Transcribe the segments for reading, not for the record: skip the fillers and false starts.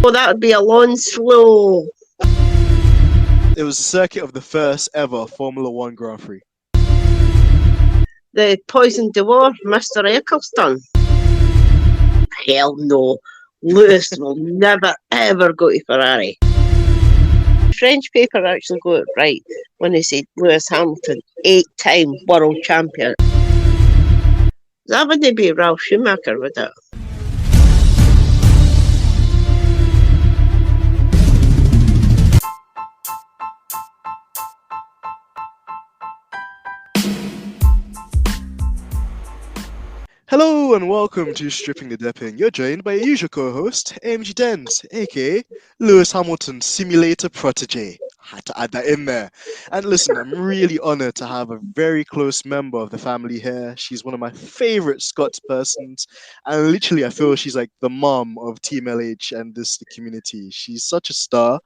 Oh, that would be Alonso. It was the circuit of the first ever Formula One Grand Prix. The Poison Dwarf, Mr. Eccleston. Hell no. Lewis will never ever go to Ferrari. The French paper actually got it right when they said Lewis Hamilton, 8-time world champion. That wouldn't be Ralph Schumacher, would it? Hello and welcome to Stripping the Dipping. You're joined by your usual co-host, AMG Denz, aka Lewis Hamilton Simulator Protege. Had to add that in there. And listen, I'm really honored to have a very close member of the family here. She's one of my favorite Scots persons, and literally I feel she's like the mom of Team LH and the community. She's such a star,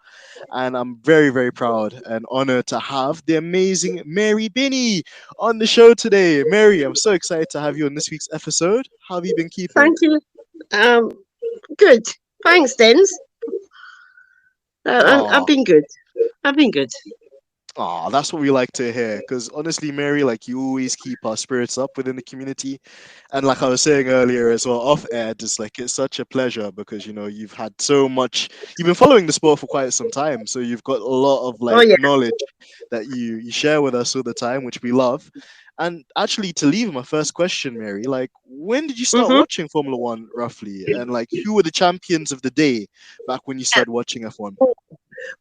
and I'm very, very proud and honored to have the amazing Mary Binnie on the show today. Mary, I'm so excited to have you on this week's episode. How have you been keeping? Thank you. Good. Thanks, Denz. I've been good. Oh, that's what we like to hear. Because honestly, Mary, like you always keep our spirits up within the community. And like I was saying earlier as well, off air, just like it's such a pleasure because you've had so much. You've been following the sport for quite some time, so you've got a lot of knowledge that you share with us all the time, which we love. And actually, to leave my first question, Mary, like when did you start watching Formula One roughly, and like who were the champions of the day back when you started watching F1?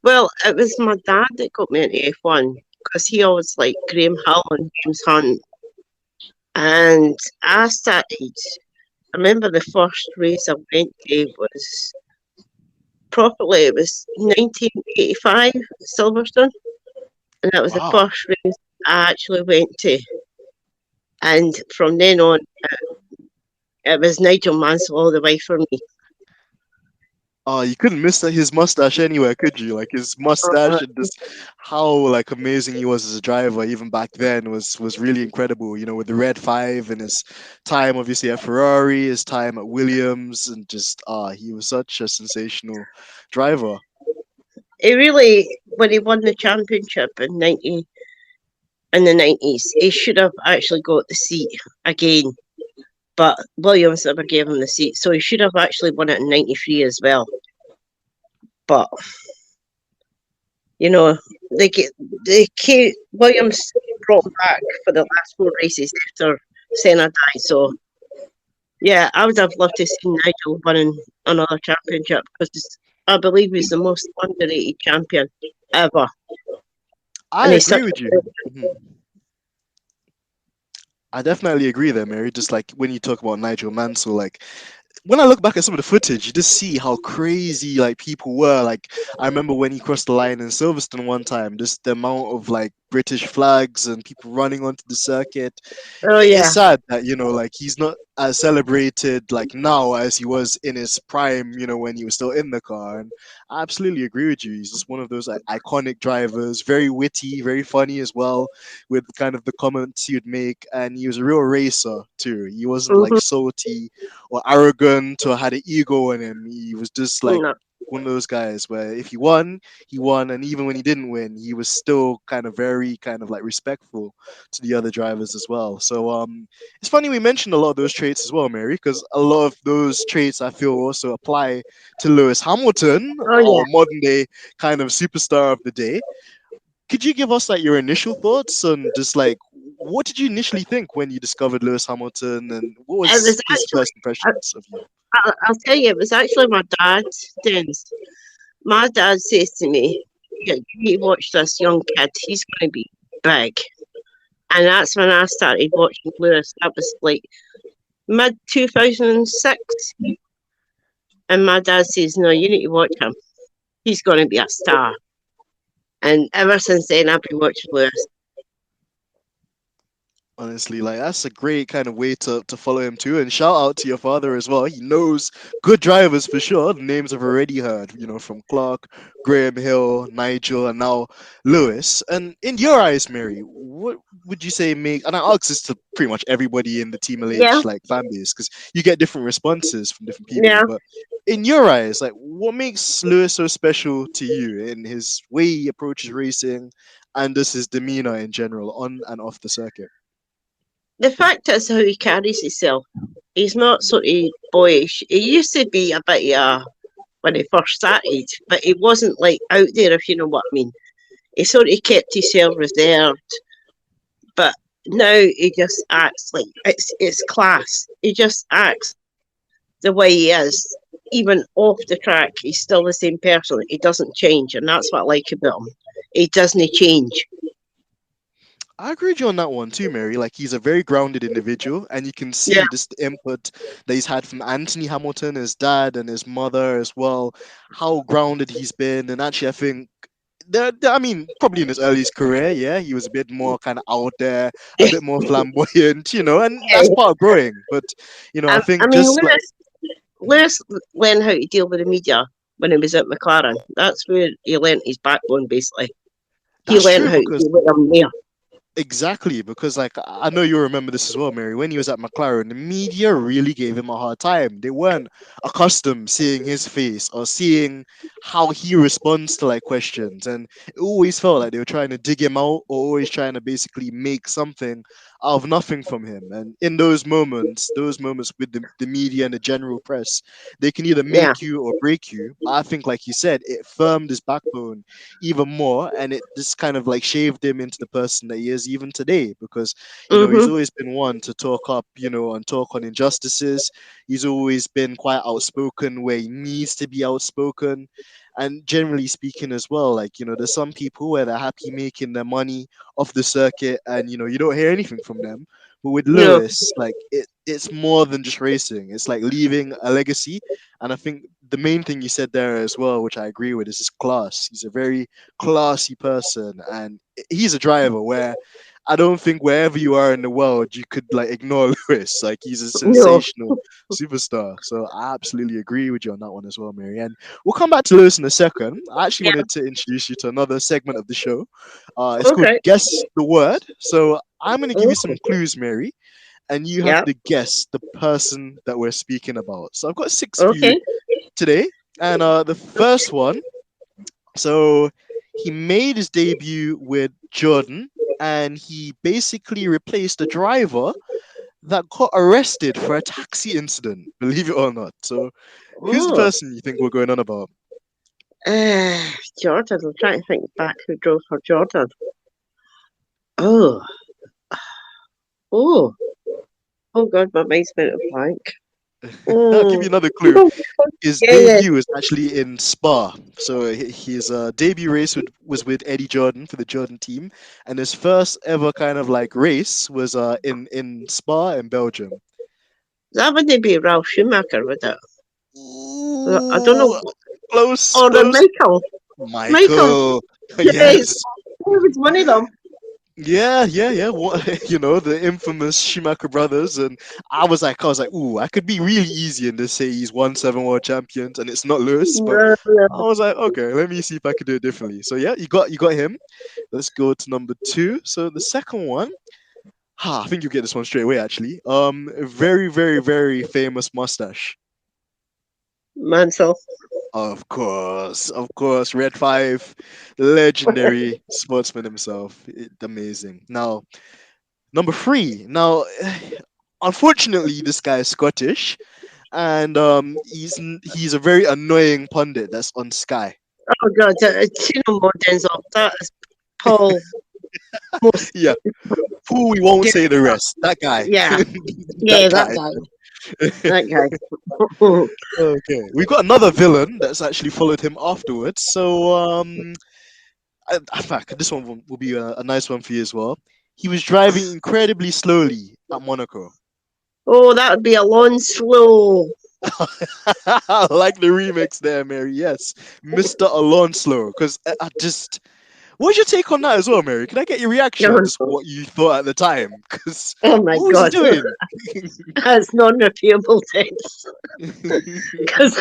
Well, it was my dad that got me into F1 because he always liked Graham Hill and James Hunt. And I remember the first race I went to was it was 1985 at Silverstone. And that was the first race I actually went to. And from then on, it was Nigel Mansell all the way for me. Oh, you couldn't miss his mustache anywhere, could you? Like his mustache and just how like amazing he was as a driver, even back then, was really incredible. With the Red 5 and his time, obviously at Ferrari, his time at Williams, and just he was such a sensational driver. He really, when he won the championship in the 90s, he should have actually got the seat again. But Williams never gave him the seat, so he should have actually won it in 93 as well. But Williams brought him back for the last 4 races after Senna died. So yeah, I would have loved to see Nigel winning another championship because I believe he's the most underrated champion ever. I agree with you. I definitely agree there, Mary. Just like when you talk about Nigel Mansell, like when I look back at some of the footage, you just see how crazy like people were. Like I remember when he crossed the line in Silverstone one time, just the amount of like British flags and people running onto the circuit. Oh yeah. It's sad that like he's not as celebrated like now as he was in his prime, when he was still in the car. And I absolutely agree with you. He's just one of those iconic drivers, very witty, very funny as well, with kind of the comments he would make. And he was a real racer too. He wasn't like salty or arrogant or had an ego in him. He was just like one of those guys where if he won, and even when he didn't win, he was still kind of very kind of like respectful to the other drivers as well. So it's funny we mentioned a lot of those traits as well, Mary, because a lot of those traits I feel also apply to Lewis Hamilton, our modern day kind of superstar of the day. Could you give us like your initial thoughts on just like what did you initially think when you discovered Lewis Hamilton, and what was his first impressions of you? I'll tell you, it was actually my dad, Denz. My dad says to me, you need to watch this young kid, he's going to be big. And that's when I started watching Lewis. That was like mid-2006. And my dad says, no, you need to watch him. He's going to be a star. And ever since then, I've been watching Lewis. Honestly, like that's a great kind of way to follow him too. And shout out to your father as well. He knows good drivers for sure. The names I've already heard, from Clark, Graham Hill, Nigel, and now Lewis. And in your eyes, Mary, what would you say make? And I ask this to pretty much everybody in the Team Yeah, LH like fan base because you get different responses from different people. yeah. But in your eyes, like what makes Lewis so special to you in his way he approaches racing and just his demeanor in general on and off the circuit? The fact is how he carries himself. He's not sort of boyish. He used to be a bit when he first started, but he wasn't like out there, if you know what I mean. He sort of kept himself reserved, but now he just acts like it's class. He just acts the way he is. Even off the track, he's still the same person. He doesn't change, and that's what I like about him. He doesn't change. I agree with you on that one too, Mary. Like he's a very grounded individual, and you can Yeah, see this input that he's had from Anthony Hamilton, his dad, and his mother as well. How grounded he's been, and actually, I think I mean, probably in his earliest career, yeah, he was a bit more kind of out there, a bit more flamboyant, and that's part of growing. But I I think mean, just like Lewis learned how to deal with the media when he was at McLaren. That's where he learnt his backbone, basically. He that's learnt true how to because deal with them there. exactly, because like I know you remember this as well, Mary. When he was at McLaren, the media really gave him a hard time. They weren't accustomed seeing his face or seeing how he responds to like questions, and it always felt like they were trying to dig him out or always trying to basically make something out of nothing from him. And in those moments with the media and the general press, they can either Yeah. make you or break you. But I think, like you said, it firmed his backbone even more, and it just kind of like shaved him into the person that he is even today. Because he's Mm-hmm. always been one to talk up, and talk on injustices. He's always been quite outspoken where he needs to be outspoken, and generally speaking as well, like there's some people where they're happy making their money off the circuit, and you don't hear anything from them. But with No. Lewis, like it's more than just racing. It's like leaving a legacy. And I think the main thing you said there as well, which I agree with, is his class. He's a very classy person, and he's a driver where I don't think wherever you are in the world you could like ignore Lewis. Like he's a No. sensational superstar. So I absolutely agree with you on that one as well, Mary. And we'll come back to Lewis in a second. I actually Yeah. wanted to introduce you to another segment of the show. It's called Okay. Guess the Word. So I'm going to give you Oh, some clues, Mary, and you have yeah. to guess the person that we're speaking about. So I've got six for you Okay. today, and the first one. So he made his debut with Jordan, and he basically replaced a driver that got arrested for a taxi incident. Believe it or not. So who's the Oh. person you think we're going on about? Jordan. I'm trying to think back who drove for Jordan. Oh. Oh. Oh God, my mind's went a blank. I'll give Mm. you another clue. His Yeah, yeah. debut was actually in Spa. So his debut race was with Eddie Jordan for the Jordan team, and his first ever kind of like race was in Spa in Belgium. That wouldn't be Ralph Schumacher, would it? I don't know. Ooh, close, Or the close. Michael. Michael. Michael, Yes. yes. It was one of them. Yeah, yeah, yeah. What, the infamous Schumacher brothers, and I was like, ooh, I could be really easy and just say he's won 7 world champions, and it's not Lewis. But No, I no. was like, okay, let me see if I could do it differently. So yeah, you got him. Let's go to number two. So the second one, I think you get this one straight away. Actually, a very, very, very famous mustache. Mansell. Of course, Red Five, legendary sportsman himself. Amazing. Now, number three. Now, unfortunately, this guy is Scottish, and he's a very annoying pundit that's on Sky. Oh God, Tino Denzel. That is Paul. Most. Yeah, who we won't say the rest. That guy. Yeah, That yeah, that guy. guy. That guy. Okay, we've got another villain that's actually followed him afterwards. So, in fact, this one will be a nice one for you as well. He was driving incredibly slowly at Monaco. Oh, that would be Alonso. I like the remix there, Mary. Yes, Mr. Alonso. Because I just What's your take on that as well, Mary? Can I get your reaction No, at just what you thought at the time? Because oh my what was he God, doing? that's non-refutable text. Because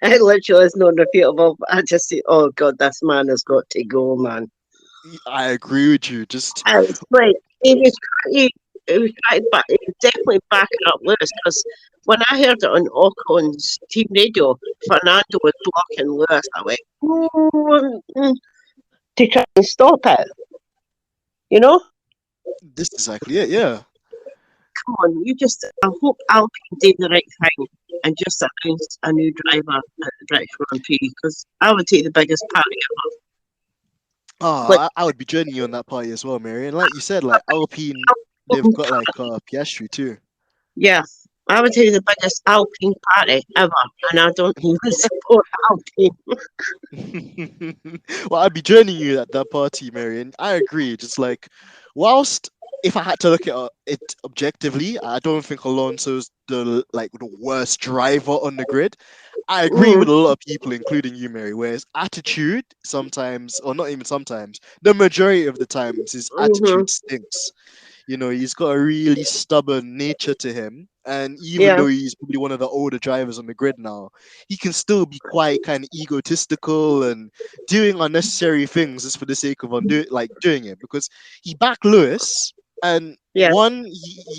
it literally is non-refutable. I just say, oh God, this man has got to go, man. I agree with you. Just It's like he was definitely backing up Lewis because when I heard it on Ocon's team radio, Fernando was blocking Lewis. I went, to try and stop it, you know? this is exactly it. Yeah. Come on, I hope Alpine did the right thing and just announced a new driver at the British Grand Prix because I would take the biggest party ever. Oh, Like, I would be joining you on that party as well, Mary. And like you said, like Alpine, they've got like Piastri too. yeah, I would take the biggest Alpine party ever, and I don't even support Alpine. Well, I'd be joining you at that party, Mary, and I agree. Just like, whilst if I had to look at it objectively, I don't think Alonso's the worst driver on the grid. I agree Mm, with a lot of people, including you, Mary. Whereas attitude sometimes, or not even sometimes, the majority of the times, his hmm. attitude stinks. He's got a really stubborn nature to him. And even Yeah, though he's probably one of the older drivers on the grid now, he can still be quite kind of egotistical and doing unnecessary things just for the sake of doing it. Because he backed Lewis, and yeah,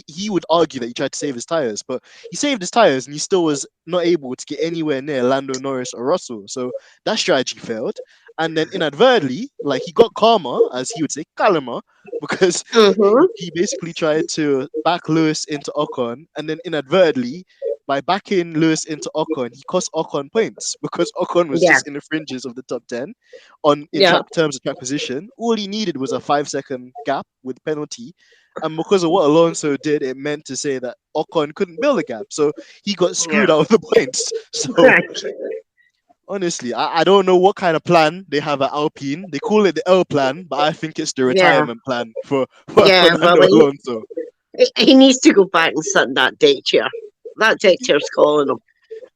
he would argue that he tried to save his tires, but he saved his tires and he still was not able to get anywhere near Lando Norris or Russell. So that strategy failed. And then inadvertently, like he got calmer, as he would say, calmer, because hmm, he basically tried to back Lewis into Ocon, and then inadvertently, by backing Lewis into Ocon, he cost Ocon points because Ocon was yeah, just in the fringes of the top 10 on in yeah, track terms of track position. All he needed was a 5 second gap with penalty. And because of what Alonso did, it meant to say that Ocon couldn't build a gap. So he got yeah. screwed out of the points. So Right. honestly, I don't know what kind of plan they have at Alpine. They call it the L plan, but I think it's the Yeah, retirement plan for yeah. Well, Fernando Alonso. he needs to go back and sit in that deck chair. That deck chair's calling him.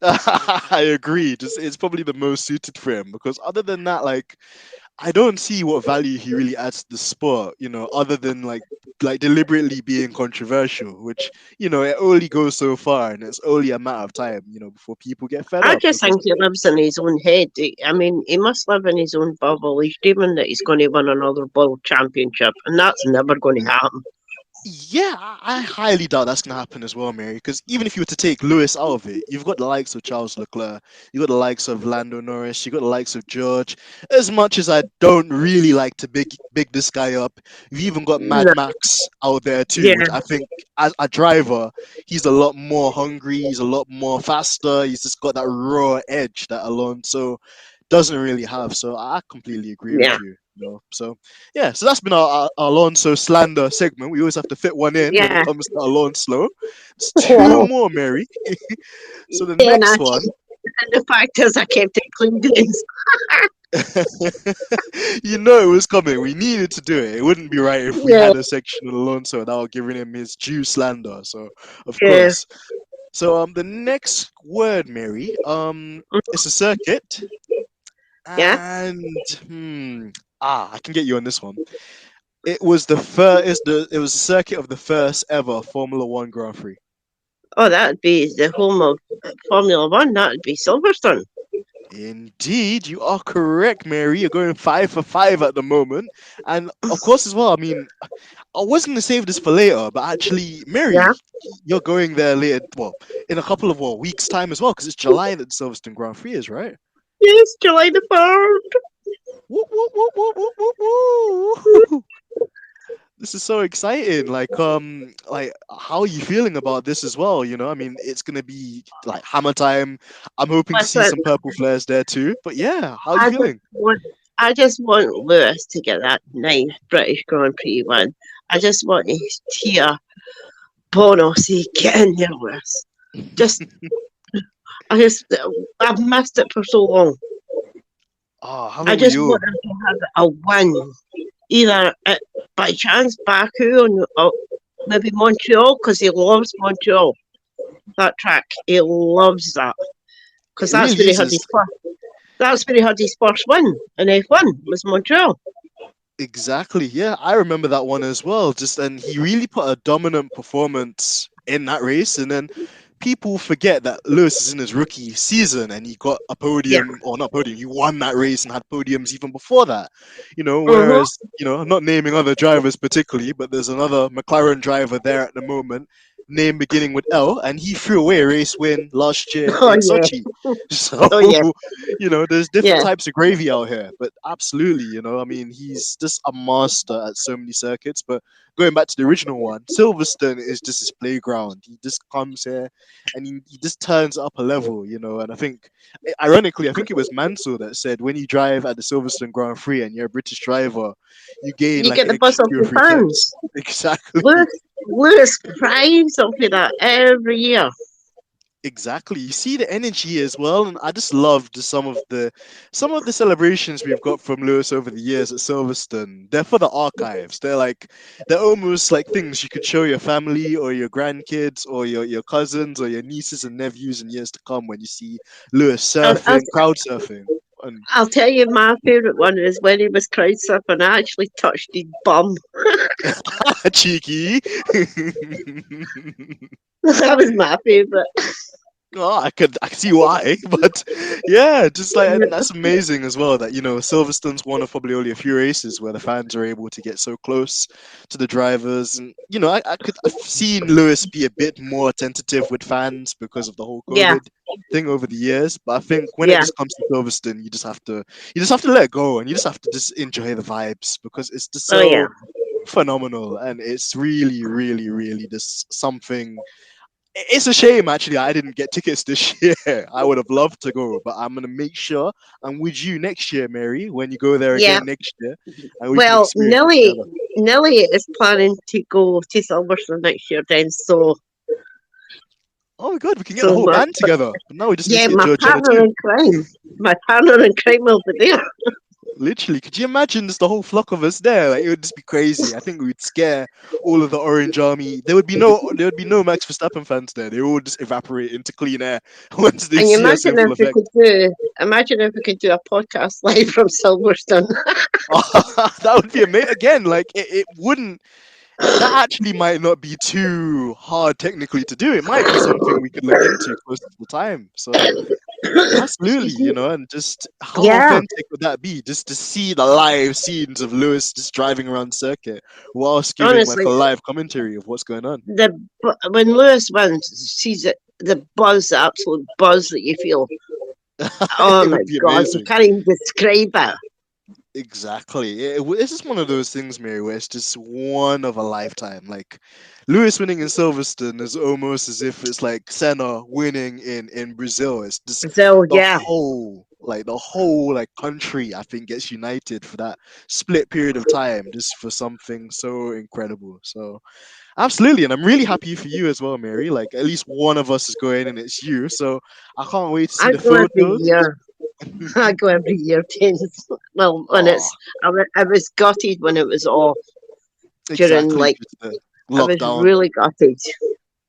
I agree. Just it's probably the most suited for him because other than that, like I don't see what value he really adds to the sport, other than like deliberately being controversial, which it only goes so far and it's only a matter of time, before people get fed I up just because think he lives in his own head. I mean, he must live in his own bubble. He's dreaming that he's going to win another world championship, and that's never going to happen. yeah, I highly doubt that's gonna happen as well, Mary. Because even if you were to take Lewis out of it, you've got the likes of Charles Leclerc, you've got the likes of Lando Norris, you've got the likes of George. As much as I don't really like to big this guy up, you've even got Mad No, Max out there too, yeah, which I think as a driver, he's a lot more hungry, he's a lot more faster, he's just got that raw edge that Alonso doesn't really have. So I completely agree with yeah, you. So yeah, so that's been our Alonso slander segment. We always have to fit one in when it yeah. comes to Alonso. It's two more, Mary. So the And, next one, and the fact is, I kept it clean days. it was coming. We needed to do it. It wouldn't be right if we Yeah, had a section on Alonso without giving him his due slander. So of yeah, course. So the next word, Mary, it's a circuit, yeah. and I can get you on this one. It was the first. It was the circuit of the first ever Formula One Grand Prix. Oh, that'd be the home of Formula One. That'd be Silverstone. Indeed, you are correct, Mary. You're going 5 for 5 at the moment, and of course, as well. I mean, I was going to save this for later, but actually, Yeah. Mary, you're going there later. Well, in a couple of weeks' time as well, because it's July that the Silverstone Grand Prix is, right? Yes, July the 3rd. Woo, woo, woo, woo, woo, woo, woo. This is so exciting. Like how are you feeling about this as well? I mean, it's gonna be like hammer time. I'm hoping to see Listen, some purple flares there too. But yeah, how are you I just feeling? want, I just want Lewis to get that nice British Grand Prix win. I just want to hear Bono say, "Get in there, Lewis." Just, I just, I've missed it for so long. Oh, I haven't we just all? want him to have a win, either by chance Baku or maybe Montreal, because he loves Montreal. That track, he loves that because It that's really where he is. had his first. That's where he had his first win in F1, was Montreal. Exactly. Yeah, I remember that one as well. Just and he really put a dominant performance in that race, and then people forget that Lewis is in his rookie season and he got a Yeah. podium or not podium. He won that race and had podiums even before that. Mm-hmm. Whereas I'm not naming other drivers particularly, but there's another McLaren driver there at the moment, name beginning with L, and he threw away a race win last year Oh, in yeah. Sochi. So Oh, yeah. there's different Yeah. types of gravy out here, but absolutely, I mean, he's just a master at so many circuits. But going back to the original one, Silverstone is just his playground. He just comes here and he just turns up a level, and I think, ironically, I think it was Mansell that said when you drive at the Silverstone Grand Prix and you're a British driver, you gain You like get an the buzz extra off two or the three fans. clips. Exactly. Lewis, Lewis thrives off of that every year. Exactly. You see the energy as well, and I just loved some of the celebrations we've got from Lewis over the years at Silverstone. They're for the archives. They're almost like things you could show your family or your grandkids or your cousins or your nieces and nephews in years to come when you see Lewis I'll, I'll, surfing, crowd surfing. And I'll tell you my favourite one is when he was crowd surfing. I actually touched his bum. cheeky. That was my favourite. Oh, I could see why, but yeah, just like, and that's amazing as well that Silverstone's one of probably only a few races where the fans are able to get so close to the drivers, and I've seen Lewis be a bit more tentative with fans because of the whole Yeah, COVID thing over the years, but I think when it yeah. just comes to Silverstone, you just have to let go and you just have to just enjoy the vibes because it's just Oh, yeah. so phenomenal and it's really, really, really just something. It's a shame, actually, I didn't get tickets this year. I would have loved to go, but I'm gonna make sure I'm with you next year, Mary, when you go there Yeah. again next year, and we can Well, experience it together. Nelly is planning to go to Silverstone next year, then. Oh my god, we can get the So whole my, band together. But now we just need yeah, to get Georgiana too. my partner in crime will be there. Literally, could you imagine just the whole flock of us there? Like it would just be crazy. I think we'd scare all of the Orange Army. There would be no Max Verstappen fans there. They all just evaporate into clean air once they And you see us in imagine if full we effect. could do, imagine if we could do a podcast live from Silverstone. That would be amazing. Again, like it wouldn't. That actually might not be too hard technically to do. It might be something we could look into close to the time. So absolutely, Excuse me. and just how Yeah, authentic would that be? Just to see the live scenes of Lewis just driving around circuit whilst giving like honestly, a live commentary of what's going on. when Lewis wins, sees it, the buzz, the absolute buzz that you feel. Oh It my would be God, you amazing. can't even describe it. Exactly. It's just one of those things, Mary, where it's just one of a lifetime. Like Lewis winning in Silverstone is almost as if it's like Senna winning in Brazil. It's just So the yeah, whole like country, I think, gets united for that split period of time, just for something so incredible. So absolutely, and I'm really happy for you as well, Mary. Like at least one of us is going, and it's you. So I can't wait to see I the go every photos. year. I go every year, James. Well, Oh, I was gutted when it was off during exactly. Just the I was lockdown. really gutted.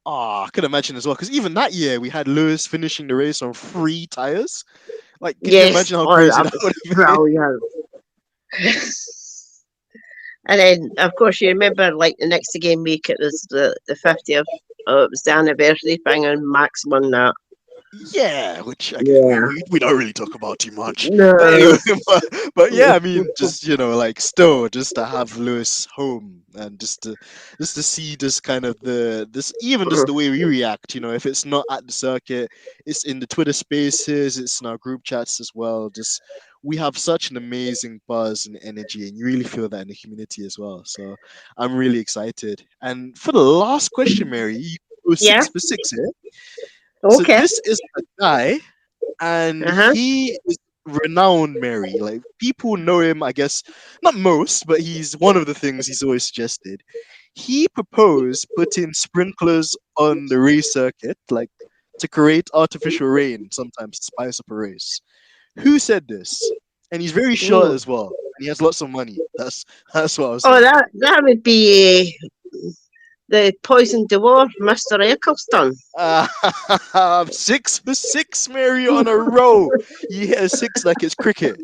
Oh, I can imagine as well. Because even that year, we had Lewis finishing the race on 3 tires. Like, could you Yes, imagine how oh, crazy that that was would have been? brilliant. And then, of course, you remember like the next game week, it was the 50th. Oh, it was the anniversary thing, and Max won that. Yeah, which again we, Yeah. we we don't really talk about too much. But No. anyway, but yeah, I mean, just like still, just to have Lewis home and just to see this kind of this even just the way we react. If it's not at the circuit, it's in the Twitter Spaces, it's in our group chats as well. Just we have such an amazing buzz and energy, and you really feel that in the community as well. So I'm really excited. And for the last question, Mary, you go Yeah. 6 for 6 here. So Okay. this is a guy, and Uh huh. he is renowned, Mary. Like people know him, I guess, not most, but he's one of the things he's always suggested. He proposed putting sprinklers on the race circuit, like to create artificial rain, sometimes to spice up a race. Who said this? And he's very short Mm. as well, and he has lots of money. That's what I'll Oh, say. that would be the poison dwarf, Mr. Eccleston. Six for six, Mary, on a row. You hit a six like it's cricket.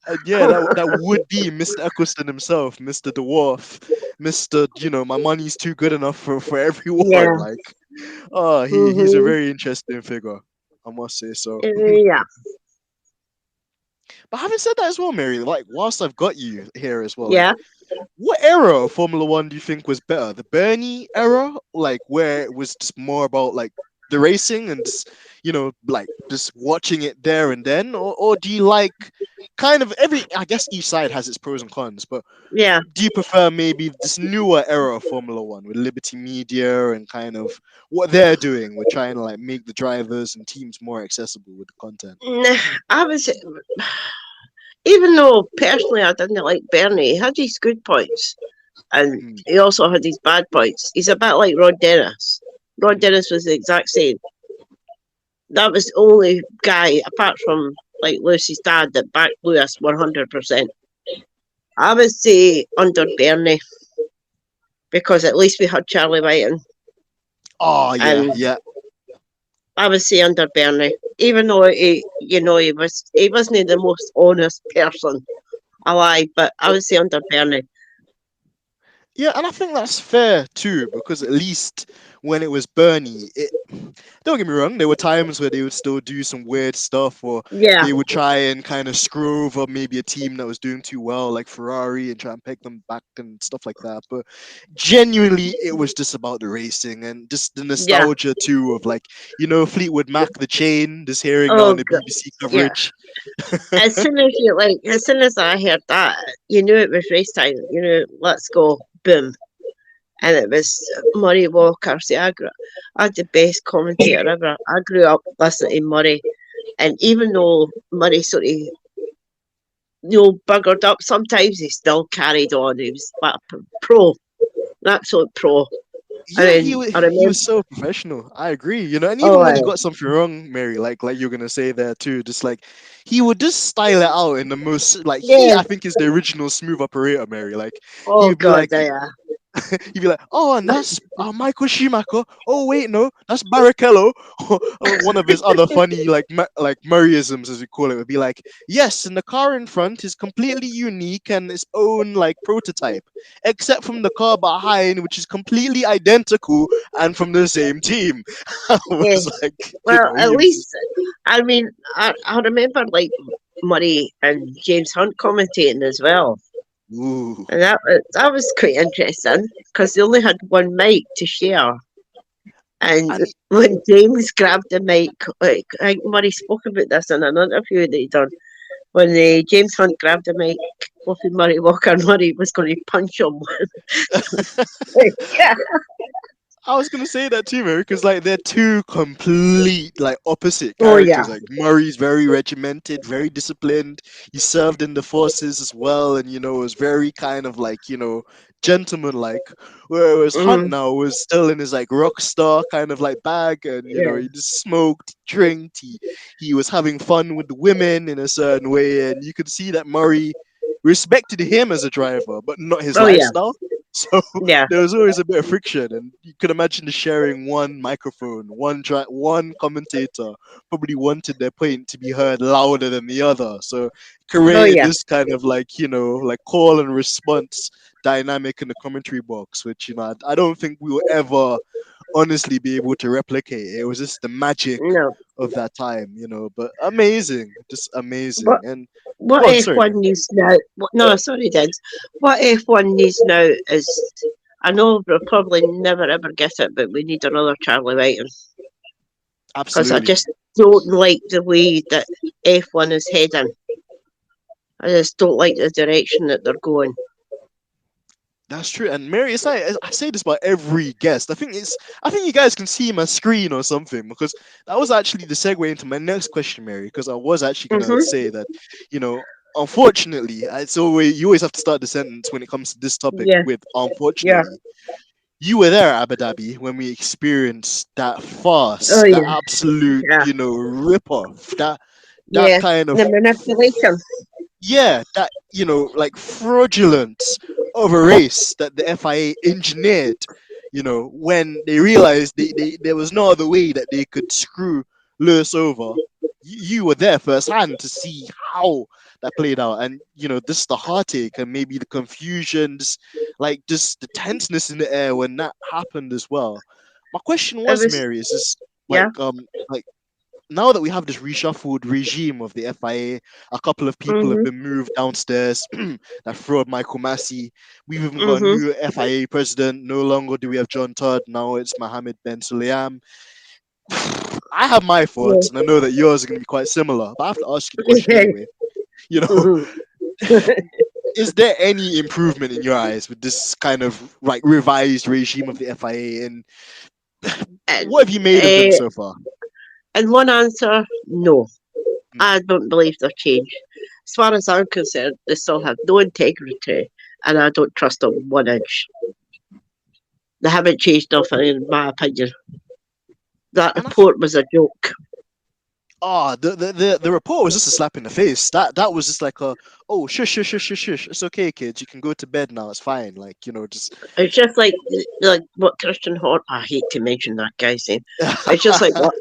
And yeah, that would be Mr. Eccleston himself, Mr. Dwarf, Mr. My money's too good enough for everyone. Yeah. Like, he's a Mm-hmm. very interesting figure, I must say so. Yeah. But having said that as well, Mary, like whilst I've got you here as well, like Yeah. what era of Formula One do you think was better? The Bernie era, like where it was just more about like the racing and just, like just watching it there and then, or do you like kind of every? I guess each side has its pros and cons, but Yeah. do you prefer maybe this newer era of Formula One with Liberty Media and kind of what they're doing with trying to like make the drivers and teams more accessible with the content? Nah, I was, even though personally I didn't like Bernie, he had his good points and Mm, he also had his bad points. He's a bit like Rod Dennis. Rod mm. Dennis was the exact same. That was the only guy, apart from like Lucy's dad, that backed Lewis 100%. I would say under Bernie because at least we had Charlie Whiting, Oh yeah, and yeah. I would say under Bernie, even though he wasn't the most honest person alive, but I would say under Bernie. Yeah, and I think that's fair too, because at least when it was Bernie, don't get me wrong, there were times where they would still do some weird stuff, or Yeah, they would try and kind of screw over maybe a team that was doing too well, like Ferrari, and try and pick them back and stuff like that. But genuinely, it was just about the racing and just the yeah. nostalgia too of like, Fleetwood Mac the Chain, just hearing that Oh, on the BBC yeah. coverage. As soon as I heard that, you knew it was race time. You knew, let's go, boom. And it was Murray Walker. See, I had the best commentator ever. I grew up listening to Murray. And even though Murray sort of, buggered up, sometimes he still carried on. He was like a pro, an absolute pro. I Yeah, mean, I he remember, was so professional. I agree. And oh, even when he got something wrong, Mary, like you're gonna say there too, just like he would just style it out in the most like yeah. I think is the original smooth operator, Mary. Like he Oh, would be God, like yeah. he'd be like, oh, and that's Michael Schumacher. Oh wait, no, that's Barrichello. Or one of his other funny like Murrayisms as we call it would be like, yes, and the car in front is completely unique and its own like prototype, except from the car behind, which is completely identical and from the same team. I Yeah. was like, Well, at he was least, I mean, I remember like Murray and James Hunt commentating as well. ooh. And that was quite interesting because they only had one mic to share. And And when James grabbed the mic, like I think Murray spoke about this in an interview that he done. When James Hunt grabbed the mic off of Murray Walker, Murray was going to punch him. Yeah. I was gonna say that too, Mary, because like they're two complete like opposite Oh yeah. characters. Like Murray's very regimented, very disciplined. He served in the forces as well, and was very kind of like gentleman-like. Whereas Hunt Mm, now was still in his like rock star kind of like bag, and yeah. he just smoked, drank. He was having fun with the women in a certain way, and you could see that Murray respected him as a driver, but not his Oh yeah. lifestyle. So Yeah. there was always a bit of friction, and you could imagine the sharing one microphone, one commentator probably wanted their point to be heard louder than the other, so Oh created yeah. this kind of like like call and response dynamic in the commentary box, which I don't think we will ever honestly be able to replicate. It was just the magic No. of that time, but amazing, just amazing. But And what go on, sorry, F1 man. needs now? No, sorry, Denz. What F1 needs now is, I know we'll probably never ever get it, but we need another Charlie Whiting because I Absolutely. just don't like the way that F1 is heading. I just don't like the direction that they're going. That's true. And Mary, it's like I say this about every guest. I think you guys can see my screen or something, because that was actually the segue into my next question, Mary, because I was actually gonna Mhm. say that, unfortunately, you always have to start the sentence when it comes to this topic Yeah. with Yeah. unfortunately. You were there at Abu Dhabi when we experienced that Oh farce, that yeah. absolute, Yeah. rip off, that Yeah. kind of The manipulation. yeah, that like fraudulent of a race that the FIA engineered. when they realized there was no other way that they could screw Lewis over. You were there firsthand to see how that played out, and this the heartache and maybe the confusion, just the tenseness in the air when that happened as well. My question It was, was, Mary, is this yeah. like now that we have this reshuffled regime of the FIA, a couple of people have Mhm. been moved downstairs. That fraud Michael Massey. We've even got a Mhm. new FIA president. No longer do we have John Todd. Now it's Mohammed Ben Sulayem. I have my Yeah. thoughts, and I know that yours are going to be quite similar. But I have to ask you the question anyway. You know, Mhm. is there any improvement in your eyes with this kind of like revised regime of the FIA, and and, what have you made of them uh, so far? and one answer, no. Hmm. I don't believe they'll change. As far as I'm concerned, they still have no integrity, and I don't trust them 1 inch. They haven't changed nothing, in my opinion. That And I think report was a joke. the report was just a slap in the face. That was just like a, oh, shush shush shush shush shush. It's okay, kids. You can go to bed now. It's fine. Like just It's just like what Christian Horner. I hate to mention that guy's name. It's just like what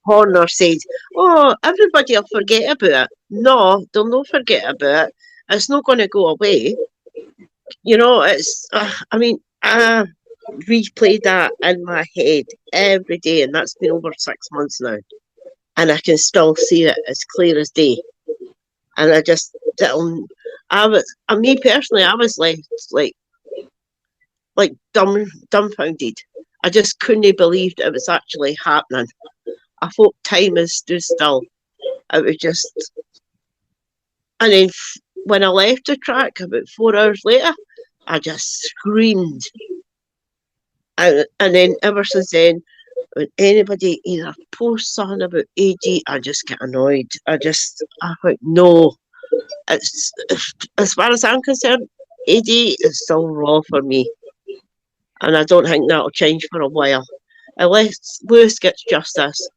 Horner said. Oh, everybody will forget about it. No, they'll not forget about it. It's not going to go away. It's. I mean, I replay that in my head every day, and that's been over 6 months now, and I can still see it as clear as day. And I just, I was, me personally, I was like dumbfounded. I just couldn't believe that it was actually happening. I thought time has stood still. It was just, and then when I left the track about 4 hours later, I just screamed. And then ever since then, when anybody either posts something about AG, I just get annoyed. I think, no, it's as far as I'm concerned, AD is still raw for me, and I don't think that'll change for a while, unless Lewis gets justice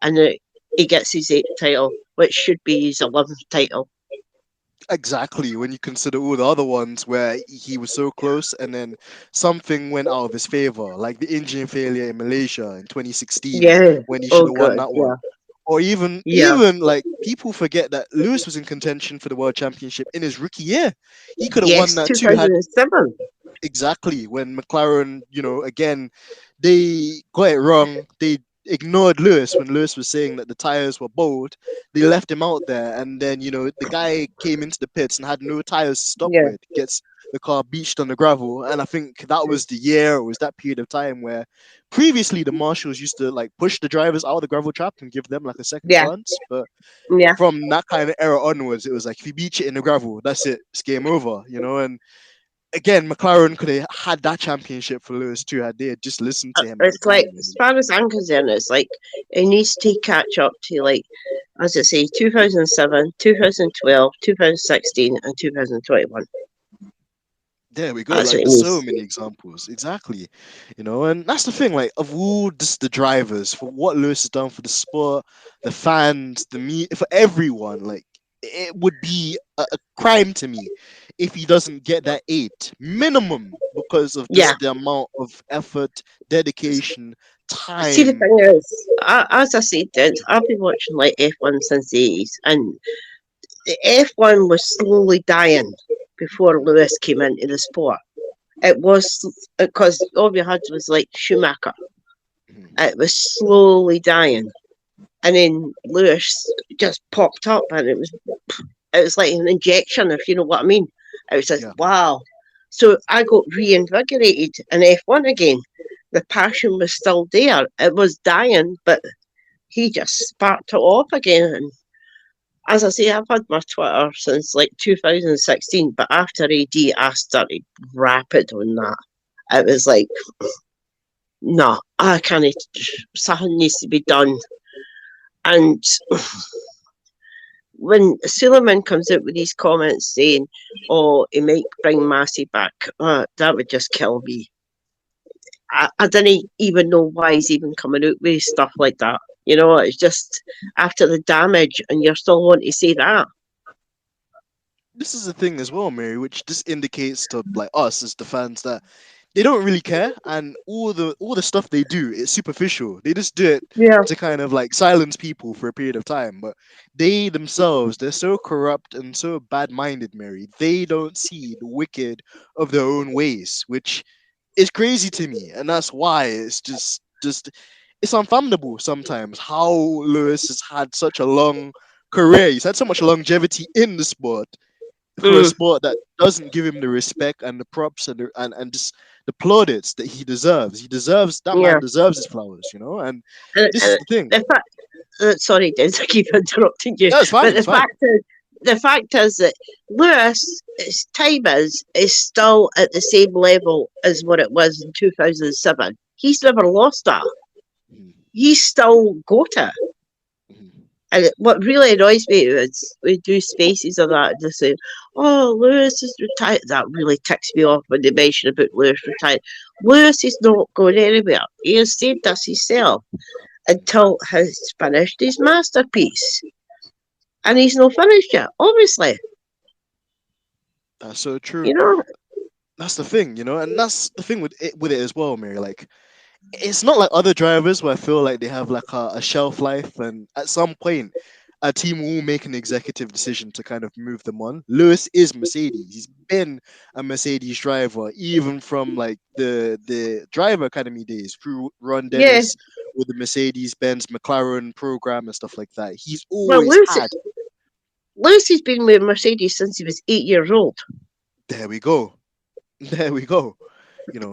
and he gets his 8th title, which should be his 11th title. exactly when you consider all the other ones where he was so close, and then something went out of his favor, like the engine failure in Malaysia in 2016 Yeah. when he should Oh, have won good. that one. Yeah. Or even Yeah. even like people forget that Lewis was in contention for the world championship in his rookie year. He could have won Yes, that too. Had 2007. exactly when McLaren, again, they got it wrong. They ignored Lewis when Lewis was saying that the tires were bald. They left him out there, and then the guy came into the pits and had no tires to stop Yeah. with. Gets the car beached on the gravel, and I think that was the year, or was that period of time where previously the marshals used to like push the drivers out of the gravel trap and give them like a second Yeah. chance, but Yeah. from that kind of era onwards, it was like if you beach it in the gravel, that's it, it's game over. And again, McLaren could have had that championship for Lewis too had they had just listened to him at the It's like, time. as And far as I'm concerned, it's like it needs to catch up to, like, as I say, 2007, 2012, 2016, and 2021. there we go. That's Like what it there's so needs. many examples. Exactly. And that's the thing, like of all just the drivers, for what Lewis has done for the sport, the fans, the me for everyone, like it would be a crime to me if he doesn't get that 8 minimum because of Yeah. just the amount of effort, dedication, See, the time. thing is, as I said, Denz, I've been watching like F1 since the 80s, and the F1 was slowly dying before Lewis came into the sport. It was because all we had was like Schumacher. Mhm. It was slowly dying, and then Lewis just popped up, and it was like an injection, if you know what I mean. It was just Yeah. wow. So I got reinvigorated in F1 again. The passion was still there. It was dying, but he just sparked it off again. And as I say, I've had my Twitter since like 2016, but after AD, I started rapid on that. It was like, no, I can't. Something needs to be done. And when Suleiman comes out with these comments saying, "Oh, he might bring Massey back," that would just kill me. I didn't even know why he's even coming out with stuff like that. It's just after the damage, and you're still wanting to say that. This is the thing as well, Mary, which just indicates to like us as the fans that they don't really care, and all the stuff they do is superficial. They just do it Yeah. to kind of like silence people for a period of time, but they themselves, they're so corrupt and so bad-minded, Mary. They don't see the wicked of their own ways, which is crazy to me, and that's why it's just it's unfathomable sometimes how Lewis has had such a long career. He's had so much longevity in the sport for a Mm, sport that doesn't give him the respect and the props and just the plaudits that he deserves. He deserves that yeah. man deserves his flowers, and this is And the thing. the fact, sorry, Denz, I keep interrupting you, No, it's fine. but It's fine. the fact is that Lewis, his time is still at the same level as what it was in 2007. He's never lost that. Mhm, He's still got it. mhm. And what really annoys me is we do spaces of that and just say, "Oh, Lewis is retired." That really ticks me off when they mention about Lewis retired. Lewis is not going anywhere. He has said this himself until he's finished his masterpiece, and he's not finished yet. Obviously, That's so true. you know. That's the thing, and that's the thing with it as well, Mary. Like, it's not like other drivers where I feel like they have like a shelf life, and at some point, a team will make an executive decision to kind of move them on. Lewis is Mercedes. He's been a Mercedes driver even from like the driver academy days through Ron Yeah. Dennis with the Mercedes Benz McLaren program and stuff like that. He's Well, always had. Lewis has been with Mercedes since he was 8 years old. There we go. There we go.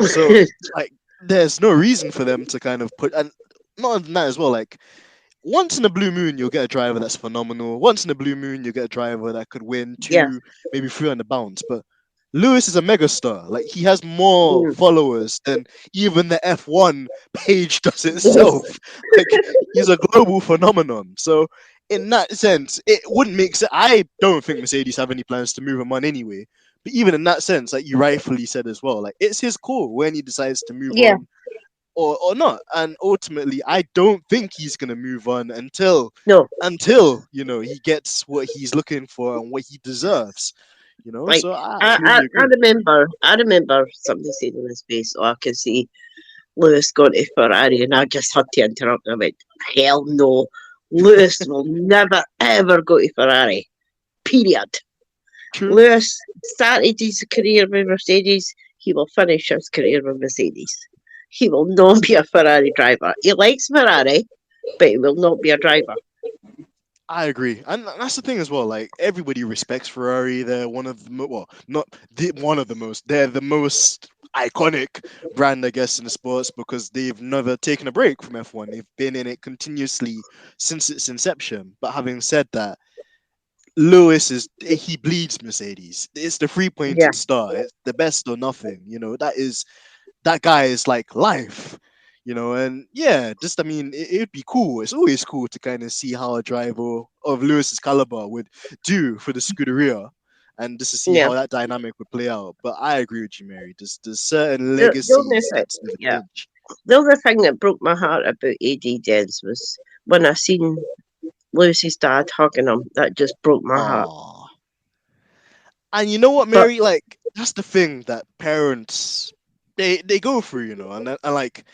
So like there's no reason for them to kind of put, and not only that as well, like once in a blue moon you'll get a driver that's phenomenal. Once in a blue moon you'll get a driver that could win Yeah. two, maybe three on the bounce. But Lewis is a megastar. Like he has more Mm. followers than even the F1 page does itself. Like he's a global phenomenon. So in that sense, it wouldn't make sense. I don't think Mercedes have any plans to move him on anyway. But even in that sense, like you rightfully said as well, like it's his call when he decides to move Yeah. on or not. And ultimately, I don't think he's gonna move on until No. he gets what he's looking for and what he deserves. Like So I I, I, absolutely I agree. remember, I remember somebody saying in his face, "Oh, I can see Lewis going to Ferrari," and I just had to interrupt. And I went, "Hell no, Lewis will never ever go to Ferrari. Period." True. Lewis started his career with Mercedes. He will finish his career with Mercedes. He will not be a Ferrari driver. He likes Ferrari, but he will not be a driver. I agree, and that's the thing as well. Like everybody respects Ferrari. They're one of the well, not one of the most. They're the most iconic brand, I guess, in the sports because they've never taken a break from F1. They've been in it continuously since its inception. But having said that, Lewis he bleeds Mercedes. It's the three Yeah, pointed star. It's the best or nothing. That guy is like life. And yeah, just I mean, it'd be cool. It's always cool to kind of see how a driver of Lewis's caliber would do for the Scuderia, and just to see yeah. how that dynamic would play out. But I agree with you, Mary. There's certain The only legacies thing, that's never yeah, change. the other thing that broke my heart about AD Denz was when I seen Lucy's dad hugging him. That just broke my heart. Oh, and you know what, But Mary? Like that's the thing that parents they go through, and like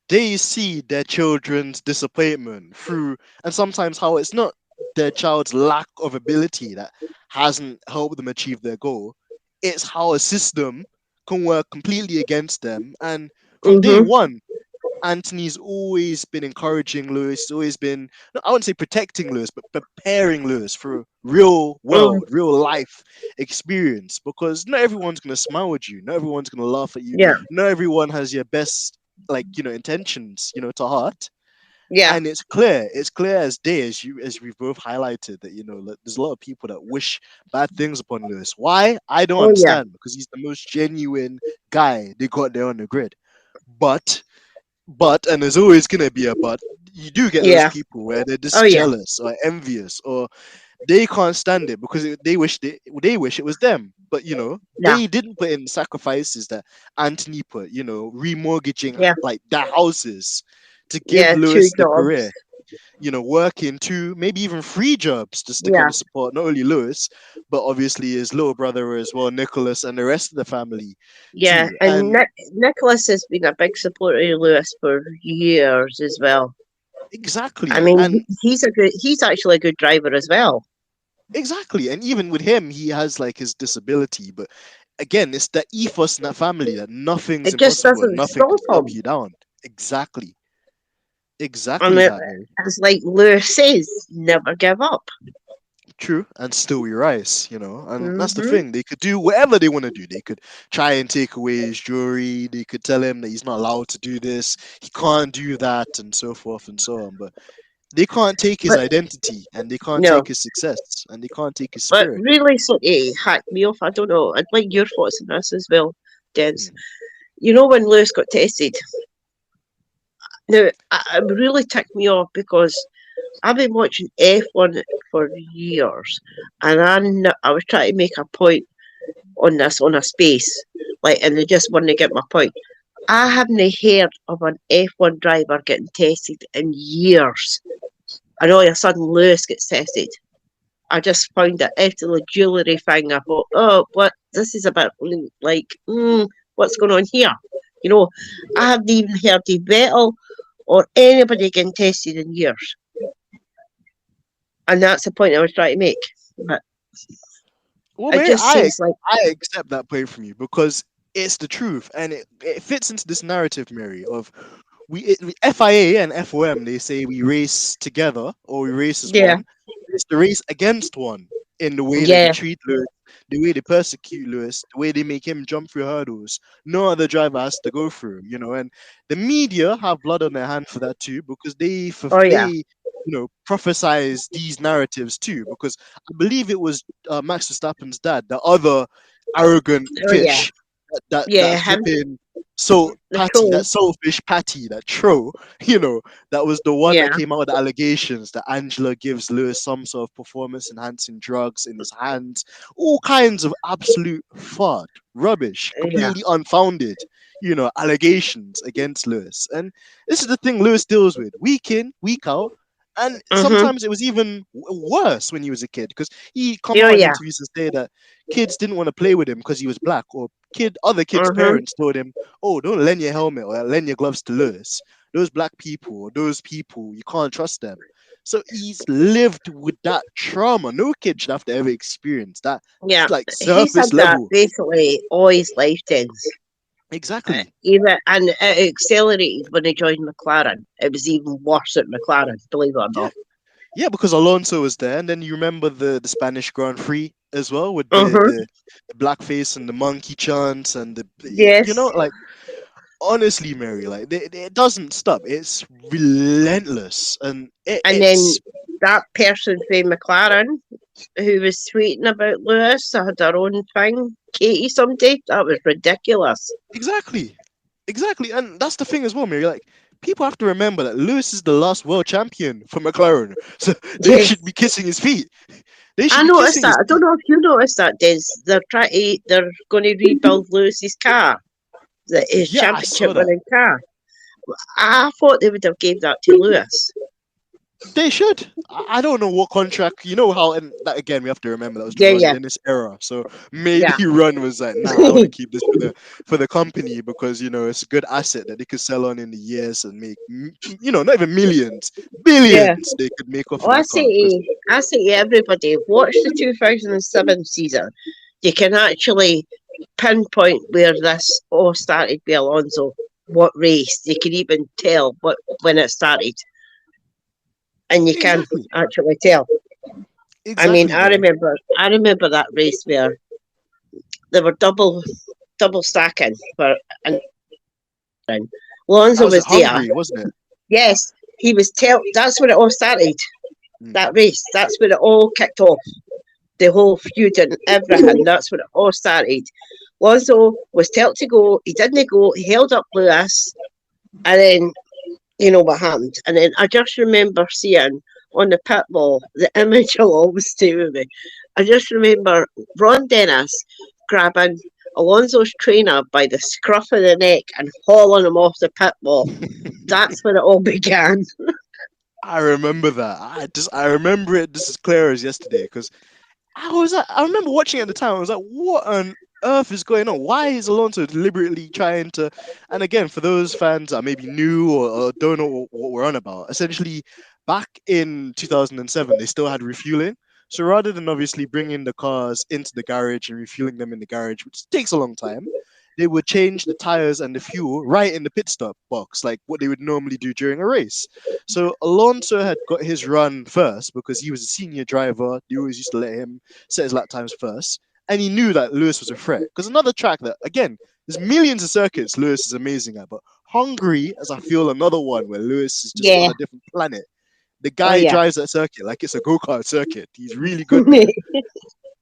they see their children's disappointment through, and sometimes how it's not their child's lack of ability that hasn't helped them achieve their goal. It's how a system can work completely against them. And from day mm-hmm, one, Anthony's always been encouraging Lewis, he's always been, no, I wouldn't say protecting Lewis, but preparing Lewis for real mm, world, real life experience. Because not everyone's going to smile at you, not everyone's going to laugh at you, yeah, not everyone has your best, like, intentions, to heart. yeah, And it's clear as day, as we've both highlighted, that like, there's a lot of people that wish bad things upon Lewis. Why? I don't oh yeah, understand, because he's the most genuine guy they got there on the grid. But and there's always gonna be a but. You do get those yeah, people where they're oh just yeah, jealous or envious, or they can't stand it because they wish it was them. But yeah, they didn't put in the sacrifices that Anthony put. Remortgaging yeah, like their houses to give yeah. Two Lewis the jobs. career. working two, maybe even three jobs just to kind Yeah, of support not only Lewis, but obviously his little brother as well, Nicholas, and the rest of the family yeah. too. And And Nicholas has been a big supporter of Lewis for years as well. I exactly, mean, and he's actually a good driver as well. exactly, and even with him, he has like his disability, but again, it's the ethos in that family that nothing's It just impossible and doesn't nothing can stop stop him. you down. Exactly, And exactly that, Mary. it's like Lewis says, never give up. True, and still we rise, and that's the Hmm. thing. They could do whatever they want to do. They could try and take away his jewelry. They could tell him that he's not allowed to do this, he can't do that, and so forth and so on. But they can't take his But identity, and they can't no, take his success, and they can't take his but spirit. really, so hack me off. I don't know. I'd like your thoughts on this as well, Denz. Mm. You know when Lewis got tested. Now, it really ticked me off because I've been watching F1 for years, and I was trying to make a point on this on a space, like, and they just want to get my point. I haven't heard of an F1 driver getting tested in years, and all of a sudden Lewis gets tested. I just found it after the jewellery thing. I thought, oh, what? This is a bit like, what's going on here? You know, I haven't even heard of Vettel or anybody getting tested in years, and that's the point I was trying to make. But Well, it Mary, just seems like, I accept that point from you because it's the truth, and it fits into this narrative, Mary, of FIA and FOM, they say we race together or we race as yeah, one. It's the race against one in the way that they yeah, treat Lewis, the way they persecute Lewis, the way they make him jump through hurdles. No other driver has to go through, and the media have blood on their hand for that too because oh yeah, prophesize these narratives too because I believe it was Max Verstappen's dad, the other arrogant oh yeah, fish that yeah, him, flipping so the patty, that troll, selfish patty, that tro, that was the one that yeah, came out with the allegations that Angela gives Lewis some sort of performance enhancing drugs in his hands, all kinds of absolute fud, rubbish, yeah, completely unfounded, allegations against Lewis. And this is the thing Lewis deals with week in, week out. And mm-hmm, sometimes it was even worse when he was a kid because he come oh out in yeah, interviews and say that kids didn't want to play with him because he was black, or other kids' mm-hmm, parents told him, "Oh, don't lend your helmet or lend your gloves to Lewis. Those black people or those people, you can't trust them." So he's lived with that trauma. No kid should have to ever experience that, yeah. like He's surface had that level. basically all his lifetime. Exactly. Even and it accelerated when he joined McLaren. It was even worse at McLaren, believe it or Yeah. not. Yeah, because Alonso was there, and then you remember the Spanish Grand Prix as well with Uh-huh. the blackface and the monkey chants and Yes. like honestly, Mary, like it doesn't stop. It's relentless, and And then it's that person from McLaren who was tweeting about Lewis had her own thing, Katie somebody. That was ridiculous. exactly, exactly, and that's the thing as well, Mary. Like people have to remember that Lewis is the last world champion for McLaren, so they Yes. should be kissing his feet. They should I be noticed kissing his that. I don't feet. know if you noticed that, Des. They're going to rebuild Lewis's car, his Yeah, I championship saw that. winning car. I thought they would have gave that to Lewis. They should. I don't know what contract. You know how, and that again, we have to remember that was the Yeah, Ron yeah, Dennis era. So maybe yeah. Ron was like, "Nah, I want to keep this for the company because it's a good asset that they could sell on in the years and make, not even millions, Yeah. billions they could make off Oh, of that car." Because I say to everybody, watch the 2007 season. You can actually pinpoint where this all started with Alonso, what race. You can even tell when it started, and you can exactly, actually tell. I mean, exactly, Mary. I remember that race where they were double stacking for and That Alonso was was there. Hungary, wasn't it? Yes, he was that's when it all started. Mm. That race. That's when it all kicked off. The whole feud and everything. That's when it all started. Alonso was told to go. He didn't go. He held up Lewis, and then you know what happened. And then I just remember seeing on the pit wall the image will always stay with me. I just remember Ron Dennis grabbing Alonso's trainer by the scruff of the neck and hauling him off the pit wall. That's when it all began. I remember that. I remember it just as clear as yesterday because I remember watching it at the time. I was like, what on earth is going on? Why is Alonso deliberately trying to? And again, for those fans that maybe new or don't know what we're on about, essentially, back in 2007, they still had refueling. So rather than obviously bringing the cars into the garage and refueling them in the garage, which takes a long time, they would change the tires and the fuel right in the pit stop box, like what they would normally do during a race. So Alonso had got his run first because he was a senior driver. They always used to let him set his lap times first. And he knew that Lewis was a threat. Because another track that, again, there's millions of circuits Lewis is amazing at, but Hungary, as I feel, another one where Lewis is just Yeah. on a different planet. The Oh guy yeah. drives that circuit like it's a go-kart circuit. He's really good there.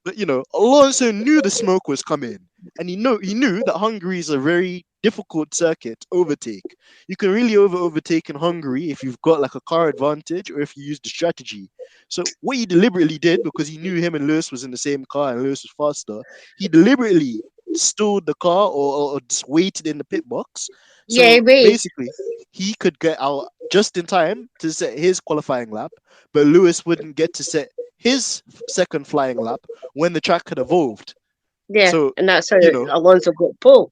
But Alonso knew the smoke was coming, and he knew that Hungary is a very difficult circuit to overtake. You can really overtake in Hungary if you've got like a car advantage or if you use the strategy. So what he deliberately did, because he knew him and Lewis was in the same car and Lewis was faster, he deliberately stalled the car or just waited in the pit box. Yeah, So wait. basically, he could get out just in time to set his qualifying lap, but Lewis wouldn't get to set his second flying lap when the track had evolved. Yeah, So, and that's how you know, Alonso got pole.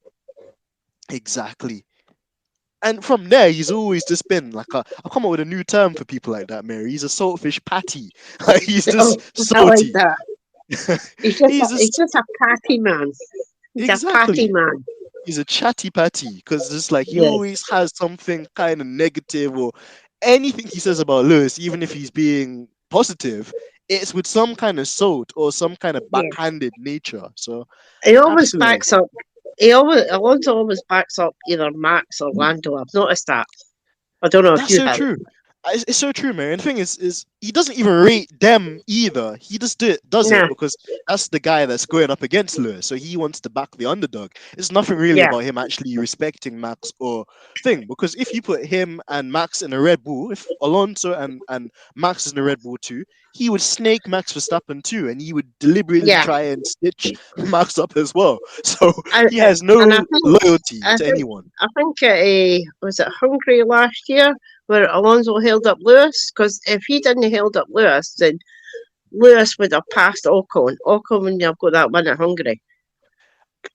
exactly. And from there, he's always just been like I'll come up with a new term for people like that, Mary. He's a saltfish patty. Like he's Oh, just I like salty. that. he's He's just just a patty man. He's a patty exactly. man. He's a chatty patty because it's like he Yes. always has something kind of negative or anything he says about Lewis, even if he's being positive, it's with some kind of salt or some kind of Yeah. backhanded nature. So He always absolutely. backs up. Alonso always backs up either Max or Lando. I've noticed that. I don't know if That's you so have. true. It's so true, man. And the thing is he doesn't even rate them either. He just does it Nah. because that's the guy that's going up against Lewis. So he wants to back the underdog. It's nothing really Yeah. about him actually respecting Max or thing. Because if you put him and Max in a Red Bull, if Alonso and Max is in a Red Bull too, he would snake Max Verstappen too, and he would deliberately Yeah. try and stitch Max up as well. So And, he has and no loyalty I to think anyone. I think was it Hungary last year where Alonso held up Lewis, because if he didn't held up Lewis, then Lewis would have passed Ocon. Ocon wouldn't have got that win at Hungary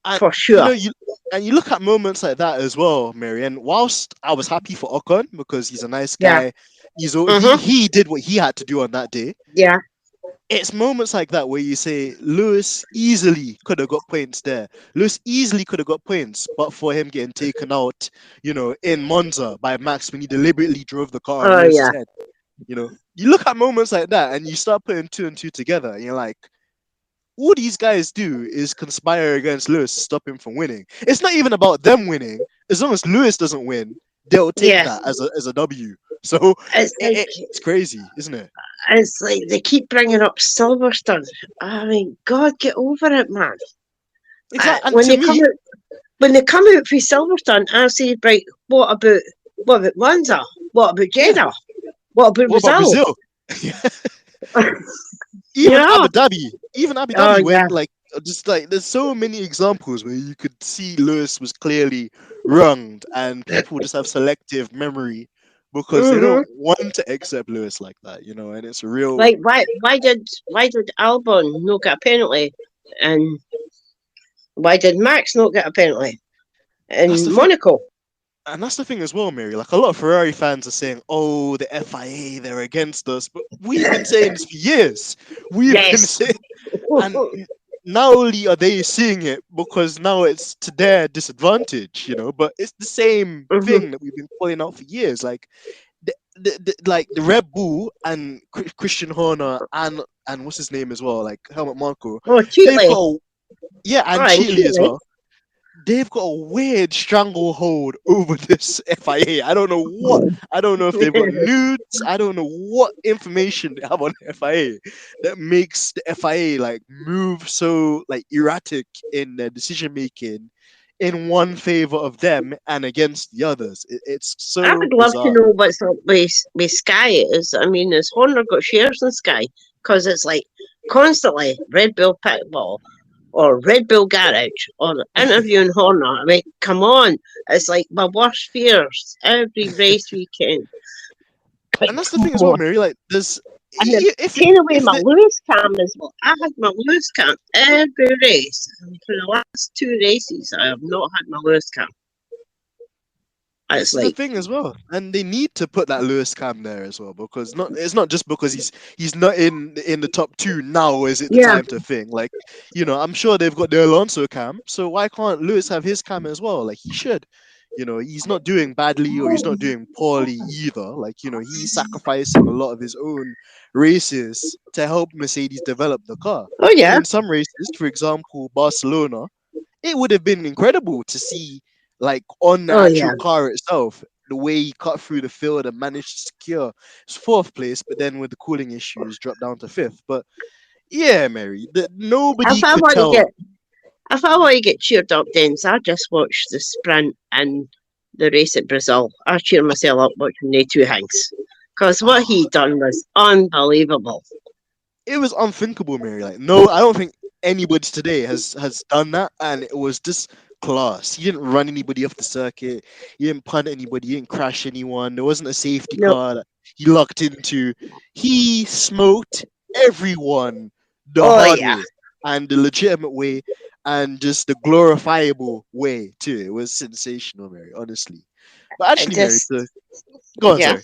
And for you sure. know, you look at moments like that as well, Mary. And whilst I was happy for Ocon because he's a nice Yeah. guy, Mhm. he did what he had to do on that day. Yeah. It's moments like that where you say Lewis easily could have got points there. Lewis easily could have got points, but for him getting taken out, in Monza by Max when he deliberately drove the car on Oh Lewis's yeah. head. You look at moments like that and you start putting two and two together, and you're like, all these guys do is conspire against Lewis to stop him from winning. It's not even about them winning. As long as Lewis doesn't win, they'll take Yeah. that as a W. So It's like it's crazy, isn't it? they keep bringing up Silverstone. I mean, God, get over it, man. Exactly. And When to they come me, out, for Silverstone, I say, right, what about Monza? What about yeah. Jeddah? What about What about Brazil? Brazil? even Yeah. Abu Dhabi, even Abu Oh Dhabi, yeah. when like just like there's so many examples where you could see Lewis was clearly wronged, and people just have selective memory because they Mhm. don't want to accept Lewis like that, and it's a real. Like why did Albon not get a penalty, and why did Max not get a penalty That's in the thing. Monaco? And that's the thing as well, Mary. Like a lot of Ferrari fans are saying, "Oh, the FIA, they're against us," but we've been saying this for years. We've been Yes. saying, and not only are they seeing it because now it's to their disadvantage, but it's the same Mhm. thing that we've been calling out for years. Like the Red Bull and Christian Horner and what's his name as well, like Helmut Marko, Oh, they've got Cheatley. yeah, Oh, and and Cheatley as Cheatley. well. They've got a weird stranglehold over this FIA. I don't know what. I don't know if they've got nudes. I don't know what information they have on the FIA that makes the FIA like move so like erratic in their decision making in one favor of them and against the others. It's I so would love to bizarre. know what's up with Sky is. I mean, has Horner got shares in Sky? Because it's like constantly Red Bull Pitbull or Red Bull Garage or interviewing Horner. I mean, come on. It's like my worst fears every race weekend. And that's the thing as well, more. Mary. Like, there's And they're if taking away if my the Lewis cam as well. I had my Lewis cam every race. And for the last 2 races, I have not had my Lewis cam. this It's is the like, thing as well, and they need to put that Lewis Cam there as well because it's not just because he's not in the top two now. Is it the yeah, time to think? Like, I'm sure they've got the Alonso Cam, so why can't Lewis have his Cam as well? Like he should. He's not doing badly or he's not doing poorly either. Like, he's sacrificing a lot of his own races to help Mercedes develop the car. oh And yeah, in some races, for example, Barcelona, it would have been incredible to see, like, on the oh yeah. actual car itself, the way he cut through the field and managed to secure his fourth place, but then with the cooling issues, dropped down to fifth. But yeah, Mary, If nobody I could want to tell. get if I want to get cheered up, Denz, I just watch the sprint and the race at Brazil. I cheer myself up watching the two hangs. Because what he done was unbelievable. It was unthinkable, Mary. Like, no, I don't think anybody today has done that, and it was just class. He didn't run anybody off the circuit. He didn't punt anybody. He didn't crash anyone. There wasn't a safety No, car that he locked into. He smoked everyone the oh hard yeah, way and the legitimate way, and just the glorifiable way too. It was sensational, Mary. Honestly, but it actually, Mary, just go on, yeah. sorry.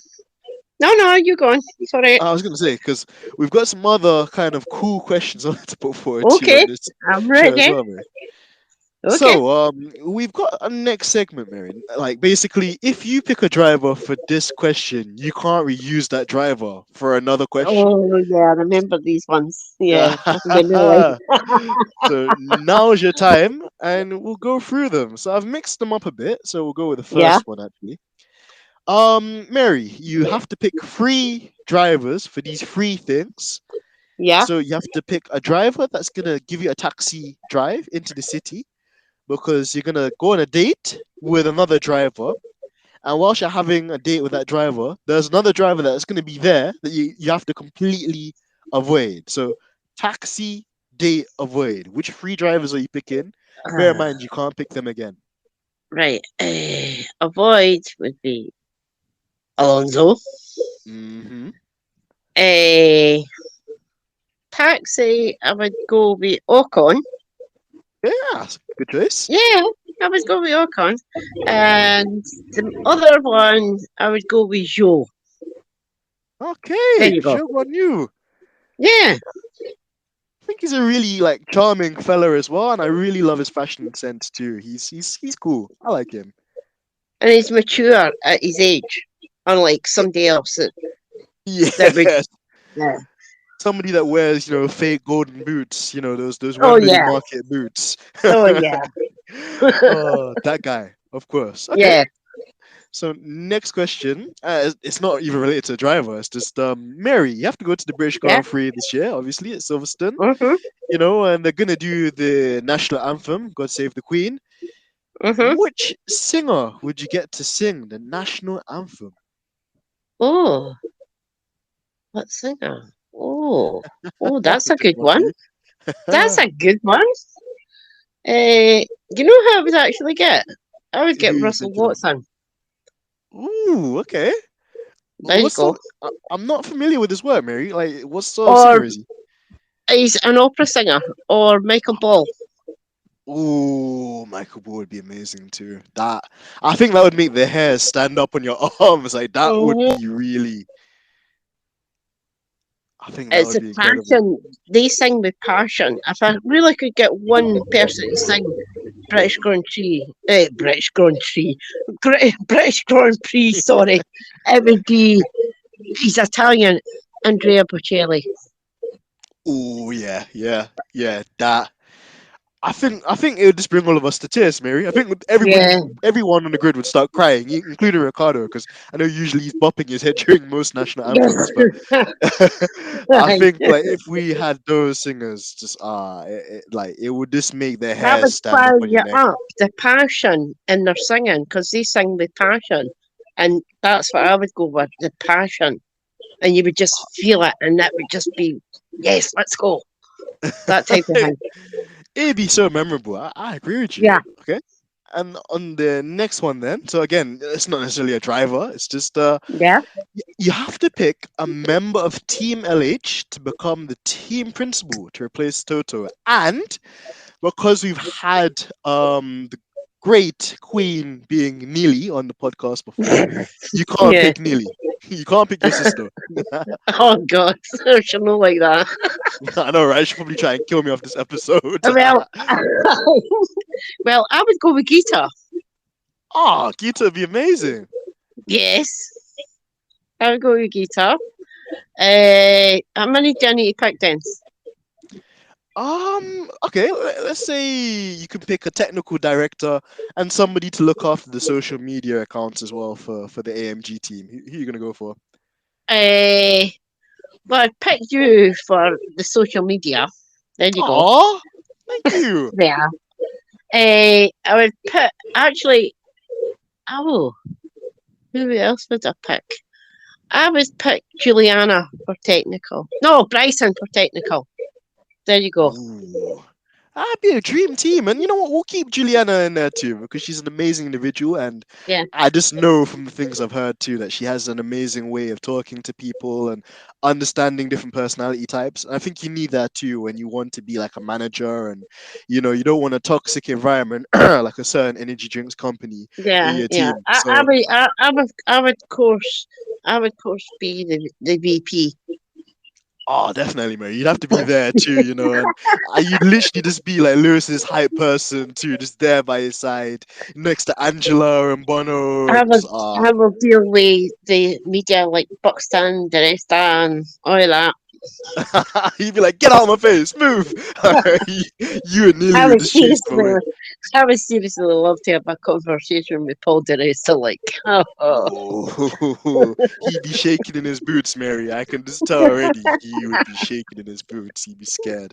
No, you go on. Sorry. I was going to say, because we've got some other kind of cool questions I want to put forward to you on Okay, this I'm show as ready. well, Mary. Okay. So, we've got a next segment, Mary. Like, basically, if you pick a driver for this question, you can't reuse that driver for another question. Oh yeah, I remember these ones. Yeah, I can get no So now's your time, and we'll go through them. So I've mixed them up a bit. So we'll go with the Yeah, first one, actually. Mary, you have to pick three drivers for these three things. yeah. So you have to pick a driver that's gonna give you a taxi drive into the city because you're gonna go on a date with another driver. And whilst you're having a date with that driver, there's another driver that's gonna be there that you have to completely avoid. So taxi, date, avoid. Which three drivers are you picking? Bear in Uh, mind you can't pick them again. right. Avoid would be Alonso. Hmm. Uh, taxi, I would go with Ocon. Yeah, good choice. Yeah, I would go with Ocon. And the other one, I would go with Joe. There Okay, you go. show on you. Yeah, I think he's a really like charming fella as well, and I really love his fashion sense too. He's cool. I like him. and he's mature at his age, unlike somebody else that would. Yes, Yeah. somebody that wears fake golden boots. Those Oh Wembley yeah. Market boots. Oh yeah. Oh, that guy, of course. Okay. Yeah. So next question. It's not even related to the driver. It's just Mary. You have to go to the British Yeah. Grand Prix this year, obviously at Silverstone. Mhm. And they're gonna do the national anthem, "God Save the Queen." Mhm. Which singer would you get to sing the national anthem? Oh, what singer? Oh, oh, that's That's a a tough good one for one. you. That's a good one. You know who I would actually get? I would Who get are you Russell thinking of? Watson. Ooh, okay. There you go. I'm not familiar with his work, Mary. Like, what sort of singer Or is he? he's an opera singer. Or Michael Ball. Ooh, Michael Ball would be amazing too. I think that would make the hair stand up on your arms. Like that would Mhm. be really. I think that It's would a be incredible. passion. They sing with passion. If I really could get one person to sing British Grand Prix, British Grand Prix, British Grand Prix, sorry, it would be, he's Italian, Andrea Bocelli. Ooh, yeah, yeah, yeah. That I think it would just bring all of us to tears, Mary. I think Yeah. everyone on the grid would start crying, including Ricardo, because I know usually he's bopping his head during most national anthems. But I think like if we had those singers, just like it would just make their That hair would stand up fire on your you neck. up, the passion in their singing, because they sing with passion. And that's what I would go with, the passion. And you would just feel it, and that would just be, yes, let's go. That type of thing. It'd be so memorable. I agree with you. Yeah. Okay. And on the next one, then, so again, it's not necessarily a driver. It's just Yeah. you have to pick a member of Team LH to become the team principal to replace Toto. And because we've had the great Queen being Neely on the podcast before, you can't Yeah. pick Neely. You can't pick your sister. Oh God, she'll not like that. I know, right? She'll probably try and kill me off this episode. Well, well, I would go with Gita. Ah, Gita would be amazing. Yes, I would go with Gita. How many do I need to pick then? Okay, let's say you can pick a technical director and somebody to look after the social media accounts as well for the AMG team. Who are you gonna go for? Uh, well, I picked you for the social media. There you go. Aw, thank you. There. I would pick actually. Oh, who else would I pick? I would pick Juliana for technical. No, Bryson for technical. There you go. Ooh, that'd be a dream team. And you know what? We'll keep Juliana in there too because she's an amazing individual. And Yeah. I just know from the things I've heard too that she has an amazing way of talking to people and understanding different personality types. And I think you need that too when you want to be like a manager and you don't want a toxic environment like a certain energy drinks company in Yeah, your yeah. team. I So would, I would course be the VP. oh, definitely, man. You'd have to be there too, and you'd literally just be like Lewis's hype person too, just there by his side, next to Angela and Bono, and just I will deal with the media like Buxton, the rest and all that. he'd be like, "Get out of my face, move!" You and Neely I would would just chase him seriously, away. I would seriously love to have a conversation with Paul DeResta. Like, oh, Oh, he'd be shaking in his boots, Mary. I can just tell already. He would be shaking in his boots. He'd be scared.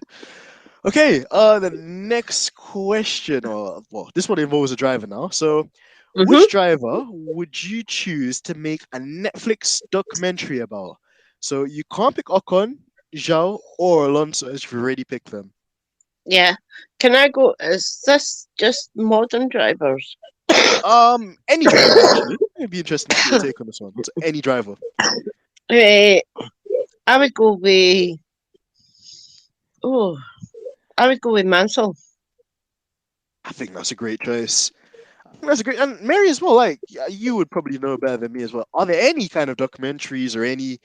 Okay, the next question, or well, this one involves a driver now. So, mm-hmm. which driver would you choose to make a Netflix documentary about? So you can't pick Ocon, Zhao, or Alonso as you've already picked them. Yeah. Can I go? Is this just modern drivers? Any driver actually. It'd be interesting to get your take on this one. So any driver. Eh, I would go with. Oh, I would go with Mansell. I think that's a great choice. I think that's a great, and Mary as well. Like you would probably know better than me as well. Are there any kind of documentaries or any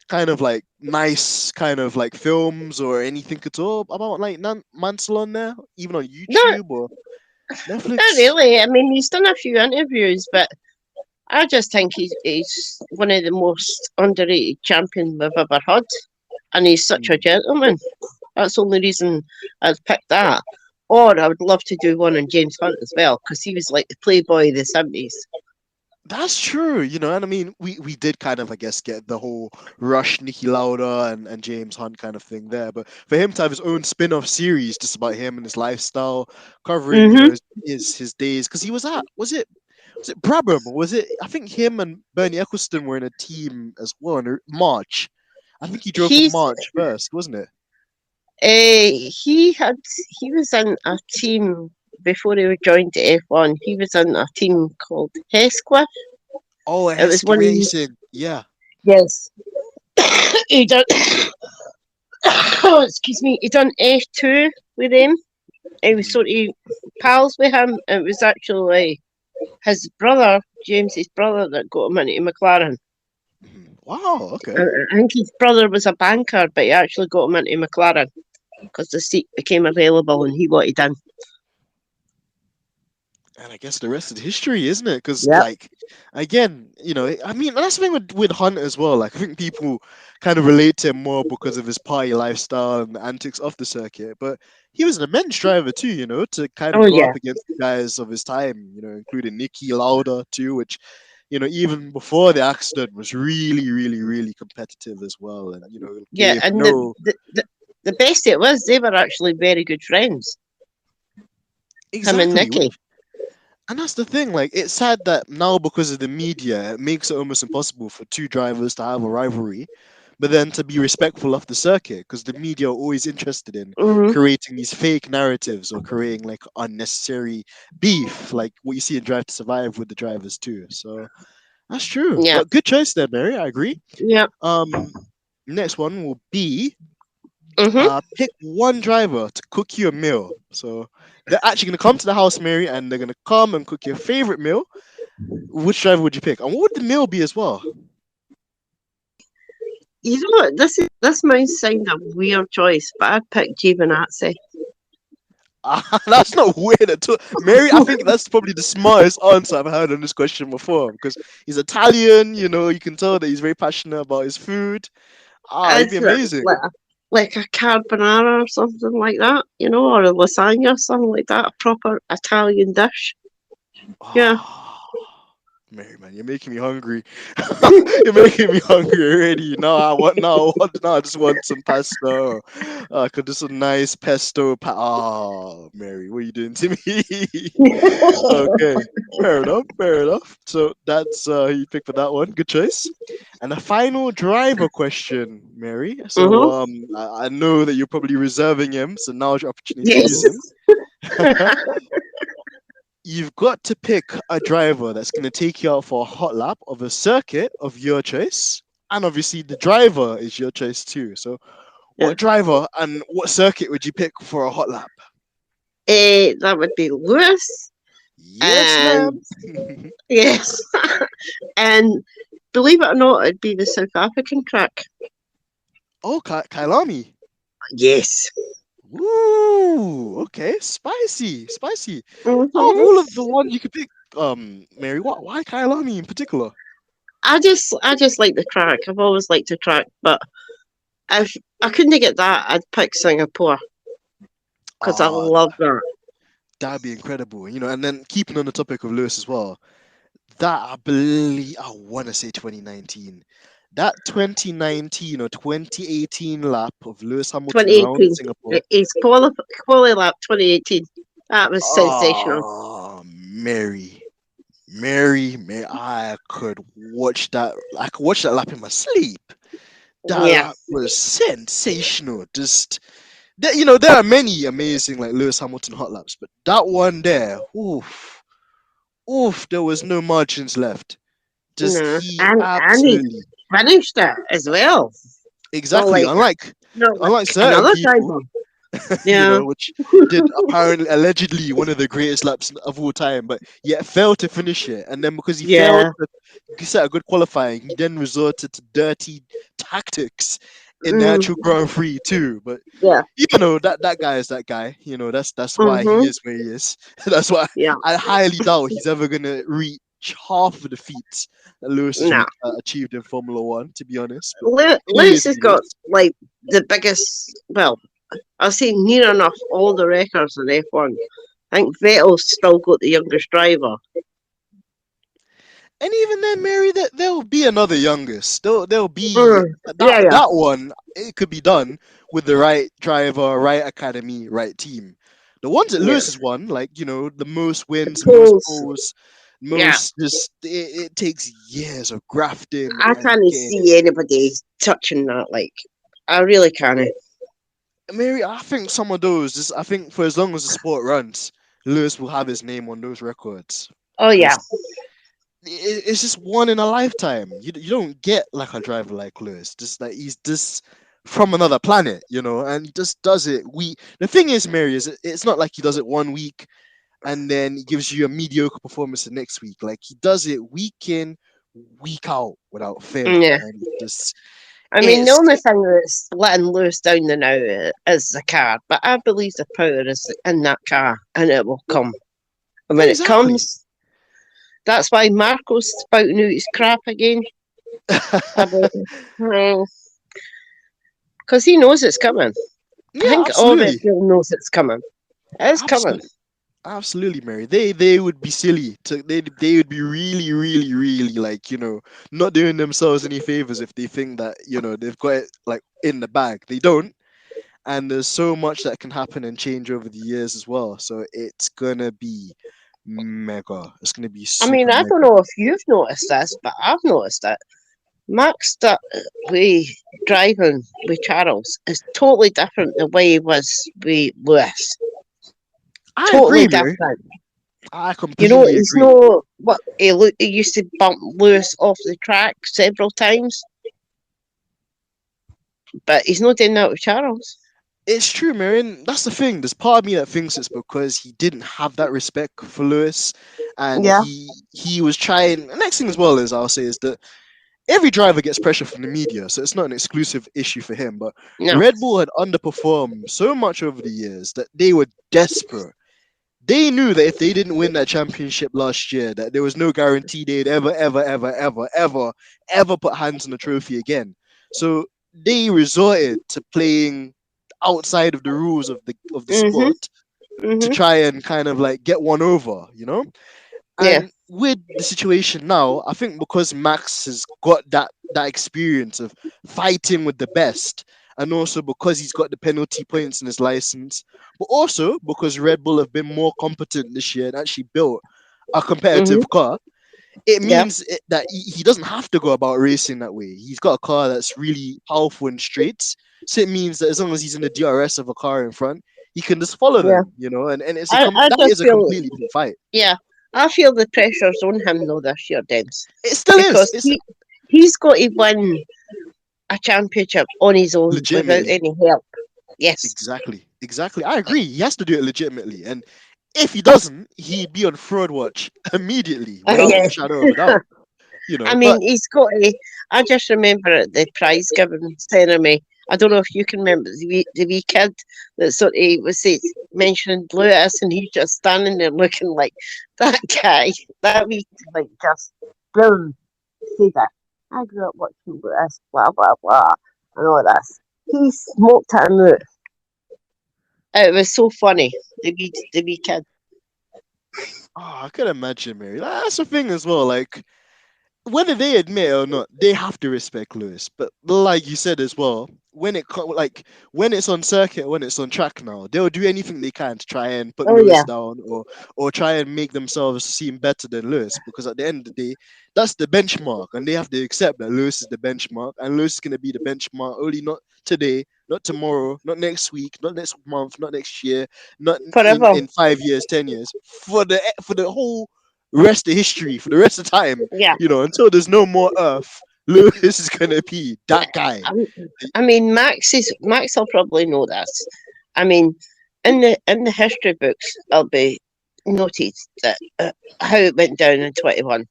kind of like nice kind of like films or anything at all about like Mansell on there, even on Not, YouTube or not Netflix? really. I mean, he's done a few interviews, but I just think he's one of the most underrated champions we've ever had, and he's such a Mm. gentleman. That's the only reason I'd pick that. Or I would love to do one on James Hunt as well, because he was like the playboy of the 70s. That's true, and I mean we did kind of I guess get the whole Rush, Nicky Lauda and James Hunt kind of thing there, but for him to have his own spin-off series just about him and his lifestyle, covering Mm-hmm. his days because he was it Brabham or was it I think him and Bernie Eccleston were in a team as well in March. I think he drove for He's March first, wasn't it? he had he was in a team before he joined F1. He was in a team called Hescliff. Oh, It was Heskey one of his, Racing. Yeah. yes. He done oh, excuse me. He done F2 with him. He was Mhm. sort of pals with him. It was actually his brother, James's brother, that got him into McLaren. Mhm. Wow. Okay. I think his brother was a banker, but he actually got him into McLaren because the seat became available and he wanted in. And I guess the rest is history, isn't it? Because, Yep. like, again, I mean, that's the thing with Hunt as well. Like, I think people kind of relate to him more because of his party lifestyle and the antics off the circuit. But he was an immense driver too, to kind of Oh go yeah. up against the guys of his time, including Nicky Lauda too, which, even before the accident was really, really, really competitive as well. And, Yeah, gave and no. the best it was, they were actually very good friends. Him and Exactly. Nicky. And that's the thing, like it's sad that now because of the media, it makes it almost impossible for two drivers to have a rivalry. but then to be respectful of the circuit, because the media are always interested in Hmm. creating these fake narratives or creating like unnecessary beef, like what you see in Drive to Survive with the drivers too. So that's true. Yeah. But good choice there, Mary. I agree. Yeah. Um, next one will be Hmm. pick one driver to cook you a meal. So they're actually gonna come to the house, Mary, and they're gonna come and cook your favorite meal. Which driver would you pick, and what would the meal be as well? You know what? This might sound a weird choice, but I'd pick Giovinazzi. That's not weird at all, Mary. I think that's probably the smartest answer I've heard on this question before because he's Italian. You know, you can tell that he's very passionate about his food. He'd be It's amazing. like a carbonara or something like that, or a lasagna, something like that, a proper Italian dish. Yeah. Ah, Mary, man, you're making me hungry. You're making me hungry already. Now I just want some pasta. I could do some nice pesto. Mary, what are you doing to me? Okay, fair enough, fair enough. So that's who you pick for that one. Good choice. And the final driver question, Mary. So Hmm. I know that you're probably reserving him. So now's your opportunity to Yes. use him. You've got to pick a driver that's going to take you out for a hot lap of a circuit of your choice. And obviously, the driver is your choice too. So, Yeah. what driver and what circuit would you pick for a hot lap? That would be Lewis. Yes, And ma'am. yes. And believe it or not, it'd be the South African track. Oh, Kailami. Yes. Ooh, okay, spicy, spicy. Out of Hmm. all of the ones you could pick, Mary, why Kailami in particular? I just like the track. I've always liked the track, but if I couldn't get that, I'd pick Singapore because I Ah, love that. that'd be incredible. You know, and then keeping on the topic of Lewis as well, that I believe I want to say 2019. That 2019 or 2018 lap of Lewis Hamilton around 2018. Singapore. It's quali lap 2018. That was sensational. Oh, Mary, I could watch that. I could watch that lap in my sleep. That Yeah. lap was sensational. Just there, there are many amazing like Lewis Hamilton hot laps, but that one there, oof, oof, there was no margins left. Just No. he And he absolutely finished it as well. Not exactly like unlike certain another people, driver. Yeah. which did apparently allegedly one of the greatest laps of all time, but yet failed to finish it. And then because he failed Yeah. to set a good qualifying, he then resorted to dirty tactics in the Mm, actual Grand Prix too. But yeah. that guy is that guy. That's why he Mhm. is where he is. That's why Yeah. I highly doubt he's ever gonna reach half of the feats that Lewis has No. achieved in Formula One. To be honest, but he Lewis is has who he got is. like the biggest. Well, I'll say near enough all the records in F1. I think Vettel's still got the youngest driver. And even then, Mary, that there'll be another youngest. There'll be Yeah. Yeah. that one. It could be done with the right driver, right academy, right team. The ones that Yeah. Lewis has won, like the most The wins, most polls. poles, Yeah. most just it takes years of grafting I and can't getting it. see anybody touching that. Like, I really can't. Mary, I think some of those, just I think for as long as the sport runs, Lewis will have his name on those records. Oh yeah. It's just one in a lifetime. You don't get like a driver like Lewis. Just like he's just from another planet, and he just does it. The thing is, Mary, is it's not like he does it one week and then he gives you a mediocre performance the next week. Like he does it week in, week out without fail, Yeah. and just I mean, the it's only thing that's letting loose down the now is the car, but I believe the power is in that car, and it will come. And when it exactly. comes, that's why Marco's spouting out his crap again. Because he knows it's coming. I Yeah, think all Red absolutely. Bull knows it's coming. It is coming. Absolutely. Absolutely, Mary. They would be silly to they would be really, really, really like, not doing themselves any favors if they think that, they've got it like in the bag. They don't. And there's so much that can happen and change over the years as well. So it's gonna be mega. It's gonna be I mean, super I don't mega. know if you've noticed this, but I've noticed it. Max that way driving with Charles is totally different the way he was with Lewis. I Totally agree, Mary. different. I You know, completely he's agree. no what he used to bump Lewis off the track several times, but he's not doing that with Charles. It's true, Marion. That's the thing. There's part of me that thinks it's because he didn't have that respect for Lewis, and Yeah, he was trying. The next thing as well is I'll say is that every driver gets pressure from the media, so it's not an exclusive issue for him. But no, Red Bull had underperformed so much over the years that they were desperate. They knew that if they didn't win that championship last year, that there was no guarantee they'd ever put hands on the trophy again. So they resorted to playing outside of the rules of the mhm, sport to mhm, try and kind of like get one over, you know? yeah, And with the situation now, I think because Max has got that experience of fighting with the best, and also because he's got the penalty points in his license, but also because Red Bull have been more competent this year and actually built a mhm, competitive car, it yeah, means that he doesn't have to go about racing that way. He's got a car that's really powerful in straights, so it means that as long as he's in the DRS of a car in front, he can just follow yeah. them, you know, and I that just is a feel, completely different fight. yeah, I feel the pressure's on him though this year, Denz, It still is. because he's got to win a championship on his own without Legitimately. any help. Yes. Exactly. Exactly. I agree. He has to do it legitimately. And if he doesn't, he'd be on fraud watch immediately, without Yeah. a shadow of a doubt. You I know, mean, but he's got to. I just remember at the prize giving ceremony. I don't know if you can remember the wee kid that sort of was mentioning Lewis, and he's just standing there looking like that guy. That wee like just boom, see that. I grew up watching Lewis, blah blah blah, and all this. He smoked him out. It was so funny. The wee kid. I can imagine, Mary. That's the thing as well. Like, whether they admit it or not, they have to respect Lewis. But like you said as well, when it's on circuit, when it's on track now, they'll do anything they can to try and put Oh Lewis yeah, down or try and make themselves seem better than Lewis. Because at the end of the day, that's the benchmark, and they have to accept that Lewis is the benchmark, and Lewis is going to be the benchmark only not today, not tomorrow, not next week, not next month, not next year, not forever. in 5 years, 10 years, for the whole rest of history, for the rest of time, Yeah. you know, until there's no more Earth, Lewis is gonna be that guy. Um, I mean, Max will probably know this. I mean, in the history books, it'll be noted that how it went down in 21.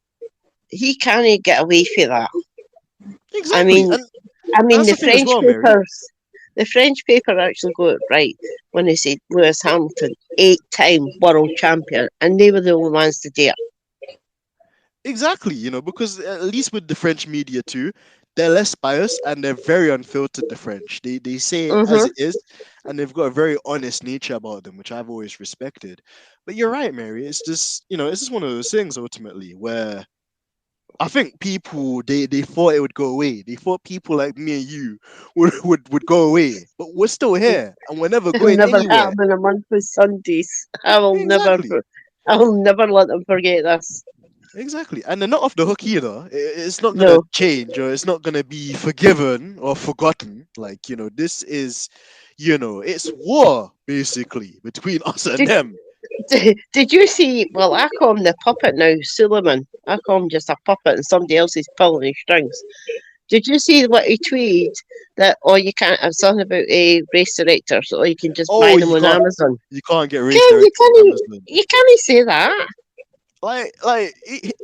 He can't get away from that. I Exactly, mean, and I mean that's the the thing as French well, Mary. papers. The French paper actually got it right when they said Lewis Hamilton, 8-time world champion, and they were the only ones to do it. Exactly, you know, because at least with the French media too, they're less biased and they're very unfiltered. The French, they say it as Mm-hmm. it is, and they've got a very honest nature about them, which I've always respected. But you're right, Mary. It's just it's just one of those things ultimately where I think people they thought it would go away. They thought people like me and you would go away, but we're still here and we're never It'll going never anywhere. happen a month with Sundays. I will never. Exactly, I will never let them forget this. exactly. And they're not off the hook either. It's not gonna No. change or it's not gonna be forgiven or forgotten. Like this is, it's war basically between us and Did, them. did you see? Well, I call him the puppet now, Suleiman. I call him just a puppet, and somebody else is pulling his strings. Did you see what he tweeted? That you can't have something about a race directors, or you can just buy Oh, them on Amazon. you can't get race Can you directors on can't Amazon. you can't say that?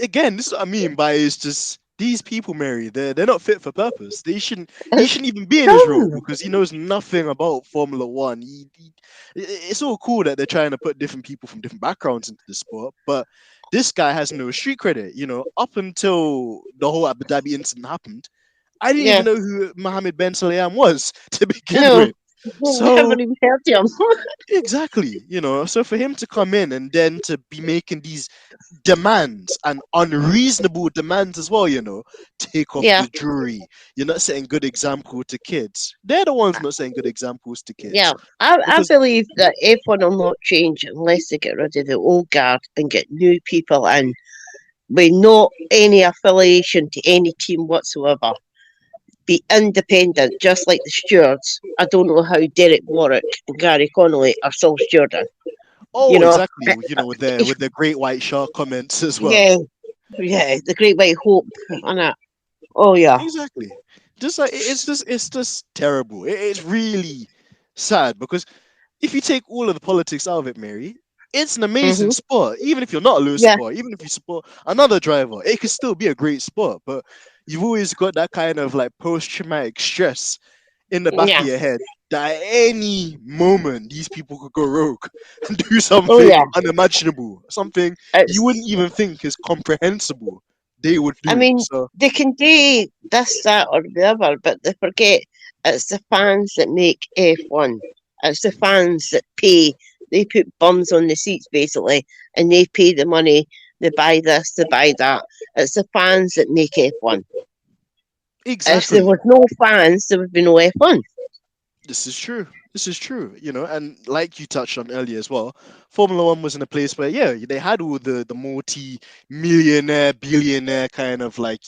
Again, this is what I mean by it's just these people, Mary. They're not fit for purpose. He shouldn't even be in his role No. because he knows nothing about Formula One. It's all cool that they're trying to put different people from different backgrounds into the sport, but this guy has no street credit. Up until the whole Abu Dhabi incident happened, I didn't Yeah. even know who Mohammed Ben Sulayem was to begin No. with. Never So even heard of him. exactly, so for him to come in and then to be making these demands and unreasonable demands as well, take off Yeah. the jewelry. You're not setting good example to kids. They're the ones not setting good examples to Yeah, kids I because believe that F1 will not change unless they get rid of the old guard and get new people in. with no any affiliation to any team whatsoever. Be independent, just like the stewards. I don't know how Derek Warwick and Gary Connolly are still stewarding. You Oh, know, exactly. With the great white shark comments as well. yeah, yeah, the Great White Hope and that. Oh yeah. Exactly. Just like it's just terrible. It's really sad because if you take all of the politics out of it, Mary, it's an amazing Mhm. sport. Even if you're not a Lewis Yeah. supporter, even if you support another driver, it could still be a great sport. But you've always got that kind of like post-traumatic stress in the back of Yeah. your head that at any moment these people could go rogue and do Oh something yeah. unimaginable, something you wouldn't It's. even think is comprehensible. They would I do. mean, So they can do this, that, or the other, but they forget it's the fans that make F1. It's the fans that pay. They put bums on the seats, basically, and they pay the money. They buy this, they buy that. It's the fans that make F1. If there exactly. was no fans, there would be no F1. This is true. This is true, and like you touched on earlier as well, Formula One was in a place where, yeah, they had all the multi-millionaire, billionaire kind of like,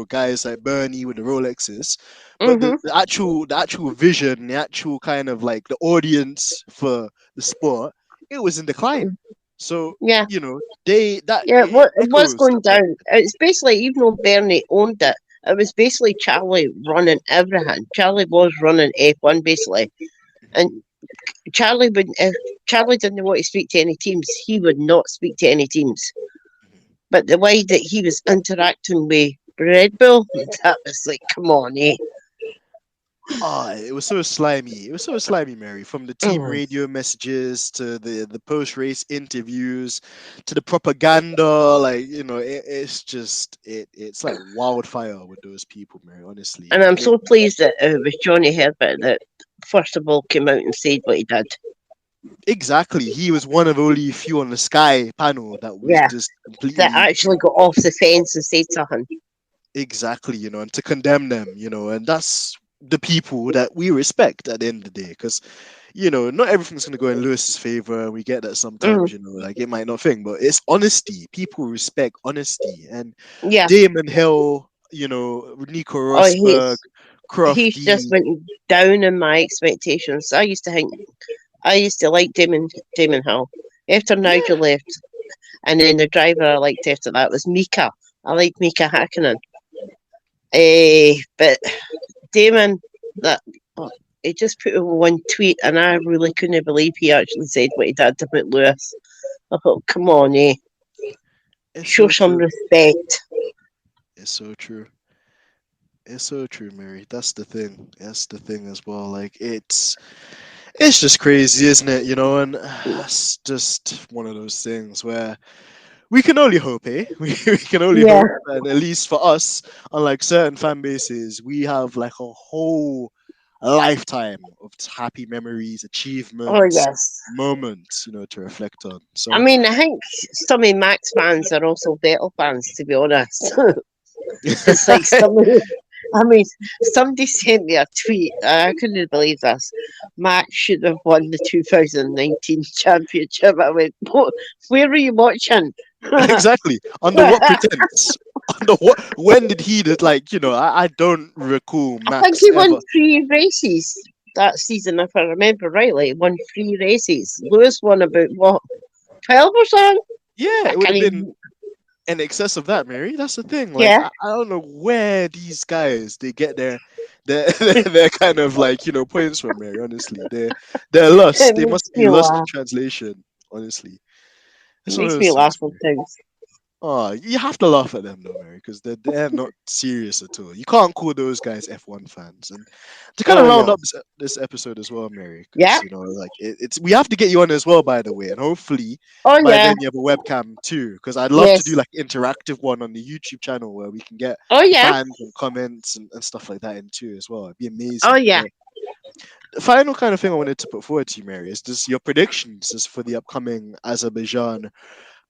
guys like Bernie with the Rolexes, but the, Hmm. the actual the actual vision, the actual kind of like the audience for the sport, it was in decline. So, Yeah. they that Yeah, it it was echoes going the point. down. It's basically, even though Bernie owned it, it was basically Charlie running everything. Charlie was running F1 basically. And Charlie would, if Charlie didn't want to speak to any teams, he would not speak to any teams. But the way that he was interacting with Red Bull, that was like, come on, eh? Ah, it was so slimy. It was so slimy, Mary. From the team Mm. radio messages to the post race interviews to the propaganda, like it's just it's like wildfire with those people, Mary. Honestly, And I'm like so pleased that it was Johnny Herbert that first of all came out and said what he did. exactly. He was one of only few on the Sky panel that was Yeah, just that completely actually got off the fence and said something. exactly, and to condemn them, and that's the people that we respect at the end of the day, because not everything's going to go in Lewis's favor. We get that Mm. sometimes, like it might not think, but it's honesty. People respect honesty. And Yeah. Damon Hill, Nico Oh, Rosberg, he's just Crofty. went down in my expectations. I used to like Damon Hill. After Nigel Yeah, left, and then the driver I liked after that was Mika. I liked Mika Hakkinen. But Damon, that oh, he just put in one tweet, and I really couldn't believe he actually said what he did about Lewis. I thought, come on, it's show so some true. respect. It's so true. It's so true, Mary. That's the thing. That's the thing as well. Like it's just crazy, isn't it? And it's just one of those things where we can only hope, eh? We can only Yeah. hope, and at least for us, unlike certain fan bases, we have like a whole lifetime of happy memories, Oh achievements, yes. moments, to reflect on. I So, mean, I think some of Max fans are also Vettel fans, to be honest. It's like somebody, I mean, somebody sent me a tweet. I couldn't believe this. Max should have won the 2019 championship. I went, where were you watching? I exactly, under what pretense? Under what? When did he did like? I don't recall think Max he won ever. 3 races that season, if I remember rightly. He won 3 races. Lewis won about, what, 12 or something? Yeah, I it would can't have been even. in excess of that, Mary. That's the thing. Like Yeah. I don't know where these guys they get their their kind of like points from, Mary. Honestly, they're lost. It They makes must be me lost in laugh. translation. Honestly, It it's one of makes those me things, laugh Mary. sometimes. Oh, you have to laugh at them though, Mary, because they're not serious at all. You can't call those guys F1 fans. And to kind of Oh, round no. up this episode as well, Mary, Yeah. because like it's we have to get you on as well, by the way, and hopefully Oh, by yeah. then you have a webcam too, because I'd love to do Yes. like interactive one on the YouTube channel where we can get Oh, yeah. fans and comments and stuff like that in too as well. It'd be Oh, amazing. yeah. But the final kind of thing I wanted to put forward to you, Mary, is just your predictions is for the upcoming Azerbaijan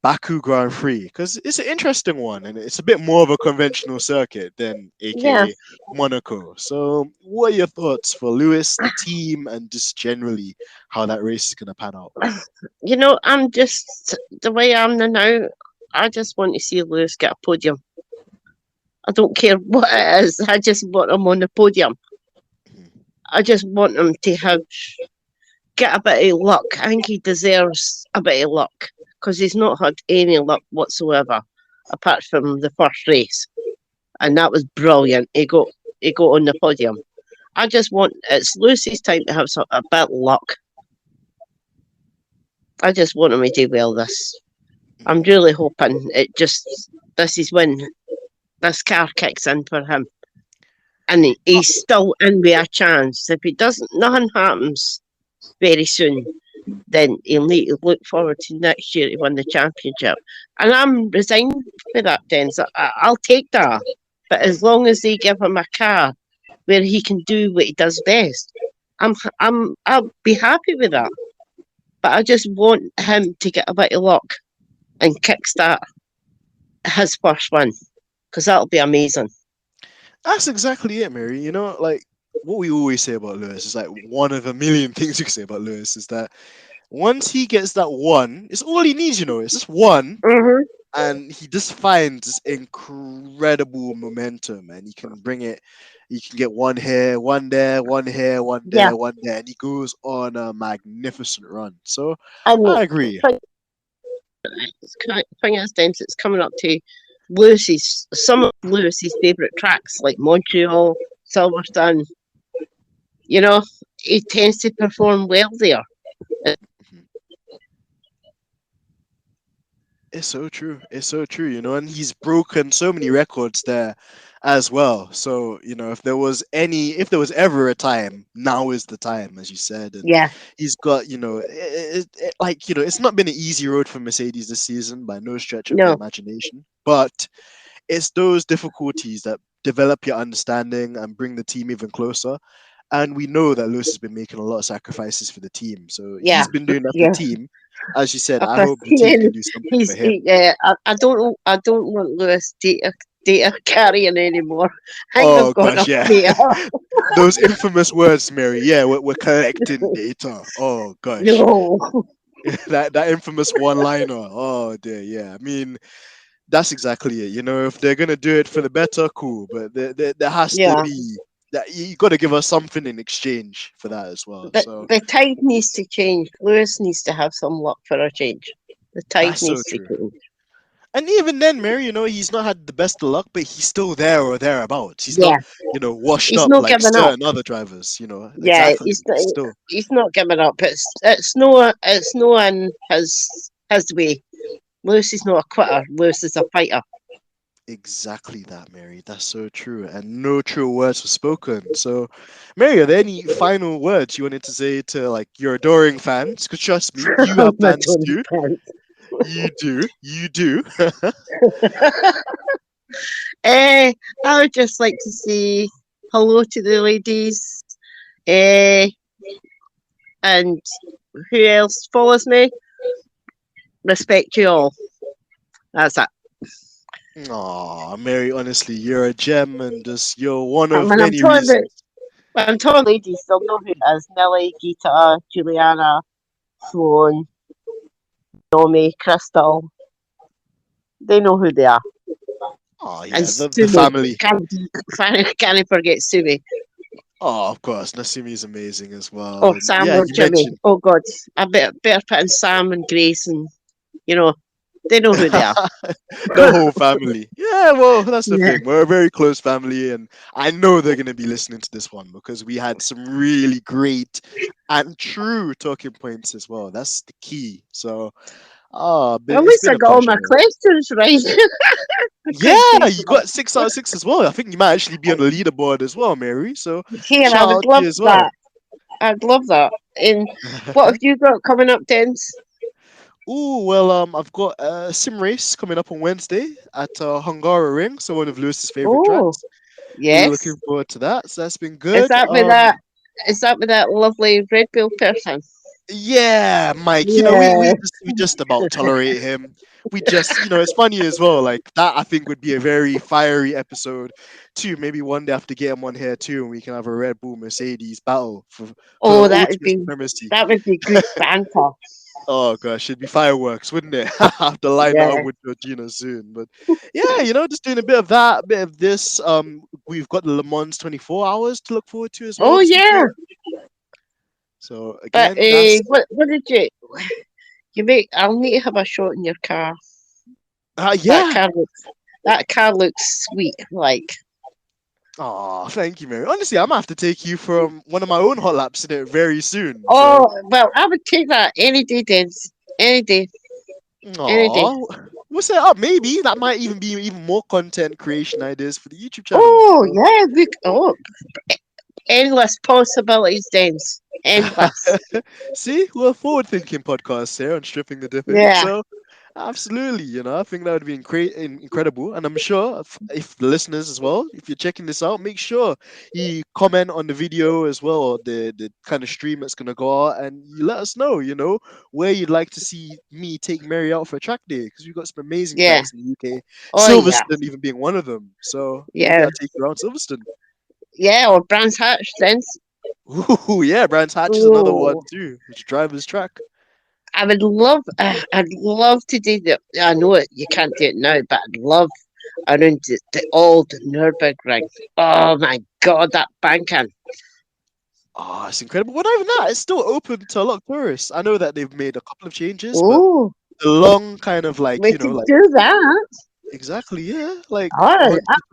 Baku Grand Prix, because it's an interesting one and it's a bit more of a conventional circuit than Yeah. AKA Monaco. So, what are your thoughts for Lewis, the team, and just generally how that race is going to pan out? I'm just the way I am now. I just want to see Lewis get a podium. I don't care what it is. I just want him on the podium. I just want him to get a bit of luck. I think he deserves a bit of luck because he's not had any luck whatsoever apart from the first race, and that was brilliant. He got on the podium. I just want it's Lucy's time to have a bit of luck. I just want him to do well this. I'm really hoping this is when this car kicks in for him. And he's still in with a chance. If nothing happens very soon, then he'll need to look forward to next year to win the championship. And I'm resigned for that, Denz. I'll take that. But as long as they give him a car where he can do what he does best, I'll be happy with that. But I just want him to get a bit of luck and kickstart his first win, because that'll be amazing. That's exactly it, Mary. You know, like what we always say about Lewis is like one of a million things you can say about Lewis is that once he gets that one, it's all he needs, you know, it's just one. Mm-hmm. And he just finds this incredible momentum and he can bring it. He can get one here, one there, one here, one there, one there, and he goes on a magnificent run. So I agree. Thing is, Denz, it's coming up to some of Lewis's favourite tracks like Montreal, Silverstone. You know, he tends to perform well there. It's so true. It's so true, you know, and he's broken so many records there as well. So, you know, if there was ever a time, now is the time, as you said. And he's got, you know, like, you know, it's not been an easy road for Mercedes this season by no stretch of the imagination, but it's those difficulties that develop your understanding and bring the team even closer. And we know that Lewis has been making a lot of sacrifices for the team. So he's been doing that for the team. As you said, I hope the team can do something for him. I don't want Lewis data carrying anymore. Oh gosh, yeah. Those infamous words, Mary. Yeah, we're collecting data. Oh gosh. No. that infamous one-liner. Oh dear, yeah. I mean, that's exactly it. You know, if they're gonna do it for the better, cool. But there has to be that you got to give us something in exchange for that as well. The tide needs to change. Lewis needs to have some luck for a change. The tide needs to change. And even then, Mary, you know, he's not had the best of luck, but he's still there or thereabouts. He's not, you know, washed up like certain other drivers. You know, exactly. He's not giving up. It's no in his way. Lewis is not a quitter. Lewis is a fighter. Exactly that, Mary. That's so true. And no true words were spoken. So, Mary, are there any final words you wanted to say to like your adoring fans? Because trust me, you have fans too. You do. I would just like to say hello to the ladies. And who else follows me? Respect you all. That's it. Aw, Mary, honestly, you're a gem and you're one of many reasons. I'm telling ladies, they'll know who it is. Millie, Gita, Juliana, Sloan, Naomi, Crystal. They know who they are. Oh, yeah, the family. Can't forget Sumi. Oh, of course. Nasumi is amazing as well. Oh, Sam or Jimmy. Oh, God. I better put in Sam and Grace and, you know, they know who they are. The whole family. Yeah, well, that's the thing. We're a very close family, and I know they're going to be listening to this one because we had some really great and true talking points as well. That's the key. So, at least I got all my questions right. Yeah, you got 6 out of 6 as well. I think you might actually be on the leaderboard as well, Mary. So, I would love that. I'd love that. And what have you got coming up, Denz? Oh, well, I've got a sim race coming up on Wednesday at Hungaroring, so one of Lewis's favorite tracks. Yes. We're looking forward to that. So that's been good. Is that with that lovely Red Bull person? Yeah, Mike. You know, we just about tolerate him. We just, you know, it's funny as well. Like that, I think would be a very fiery episode too. Maybe one day I have to get him on here too, and we can have a Red Bull Mercedes battle for that would be supremacy. That would be good banter. Oh gosh, it'd be fireworks, wouldn't it? I have to line that Yeah. up with Georgina soon. But yeah, just doing a bit of that, a bit of this. We've got the Le Mans 24 hours to look forward to as well Oh this yeah. weekend. So But again, that's what did you make? I'll need to have a shot in your car. That yeah. car looks that car looks sweet. Like, Oh, thank you, Mary. Honestly, I'm gonna have to take you from one of my own hot laps in it very soon. So, oh well, I would take that any day, Denz. Any day, any day. oh, we'll set up. Maybe that might even be even more content creation ideas for the YouTube channel. Oh So, yeah, endless possibilities, Denz. Endless. see, we're forward-thinking podcasts here on stripping the dipping. Yeah, So, absolutely, I think that would be incredible, and I'm sure if the listeners as well, if you're checking this out, make sure you comment on the video as well, or the kind of stream that's gonna go out, and you let us know, where you'd like to see me take Mary out for a track day, because we've got some amazing yeah. tracks in the UK, Oh yeah, Silverstone even being one of them. So maybe yeah, I'll take you around Silverstone. yeah. Or Brands Hatch, Denz. Ooh, yeah, Brands Hatch is another one Oh. too, which driver's track. I'd love to do the. I know it, you can't do it now, but I'd love around the old Nürburgring. Oh my God, that banking. Oh, it's incredible. Well, not even that. It's still open to a lot of tourists. I know that they've made a couple of changes, but Oh, the long kind of we could do that. exactly, yeah, like I'd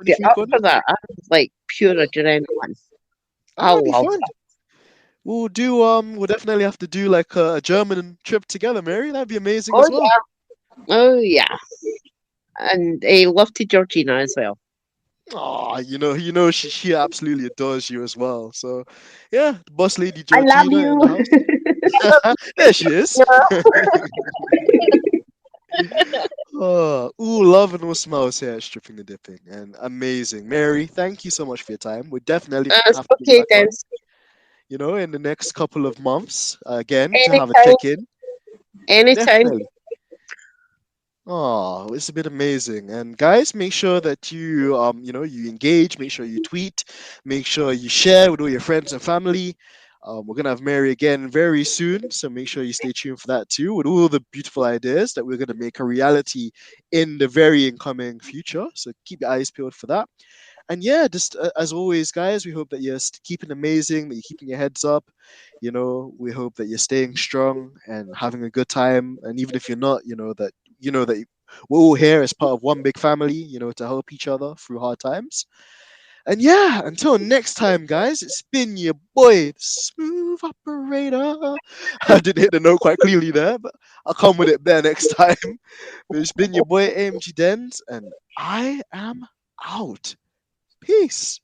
be 123 up for kilometers. that. I'm like pure adrenaline. Ah, I that'd be love fun. that. We'll definitely have to do like a German trip together, Mary. That'd be amazing Oh as well. yeah, oh yeah, and I love to Georgina as well. Oh, she absolutely adores you as well. So, yeah, the boss lady I love Georgina in you. the house. There she is. Oh, ooh, love and all smiles here at Stripping the Dipping. And amazing. Mary, thank you so much for your time. We definitely That's have to get you okay, back then. on, in the next couple of months, again, to have a Anytime, check in. anytime. Definitely. Oh, it's been amazing. And guys, make sure that you engage, make sure you tweet, make sure you share with all your friends and family. We're gonna have Mary again very soon, so make sure you stay tuned for that too, with all the beautiful ideas that we're gonna make a reality in the very incoming future. So keep your eyes peeled for that. And yeah, just as always, guys, we hope that you're keeping amazing, that you're keeping your heads up. We hope that you're staying strong and having a good time. And even if you're not, that we're all here as part of one big family, to help each other through hard times. And yeah, until next time, guys, it's been your boy, the Smooth Operator. I didn't hit the note quite clearly there, but I'll come with it better next time. But it's been your boy, AMG Denz, and I am out. Peace.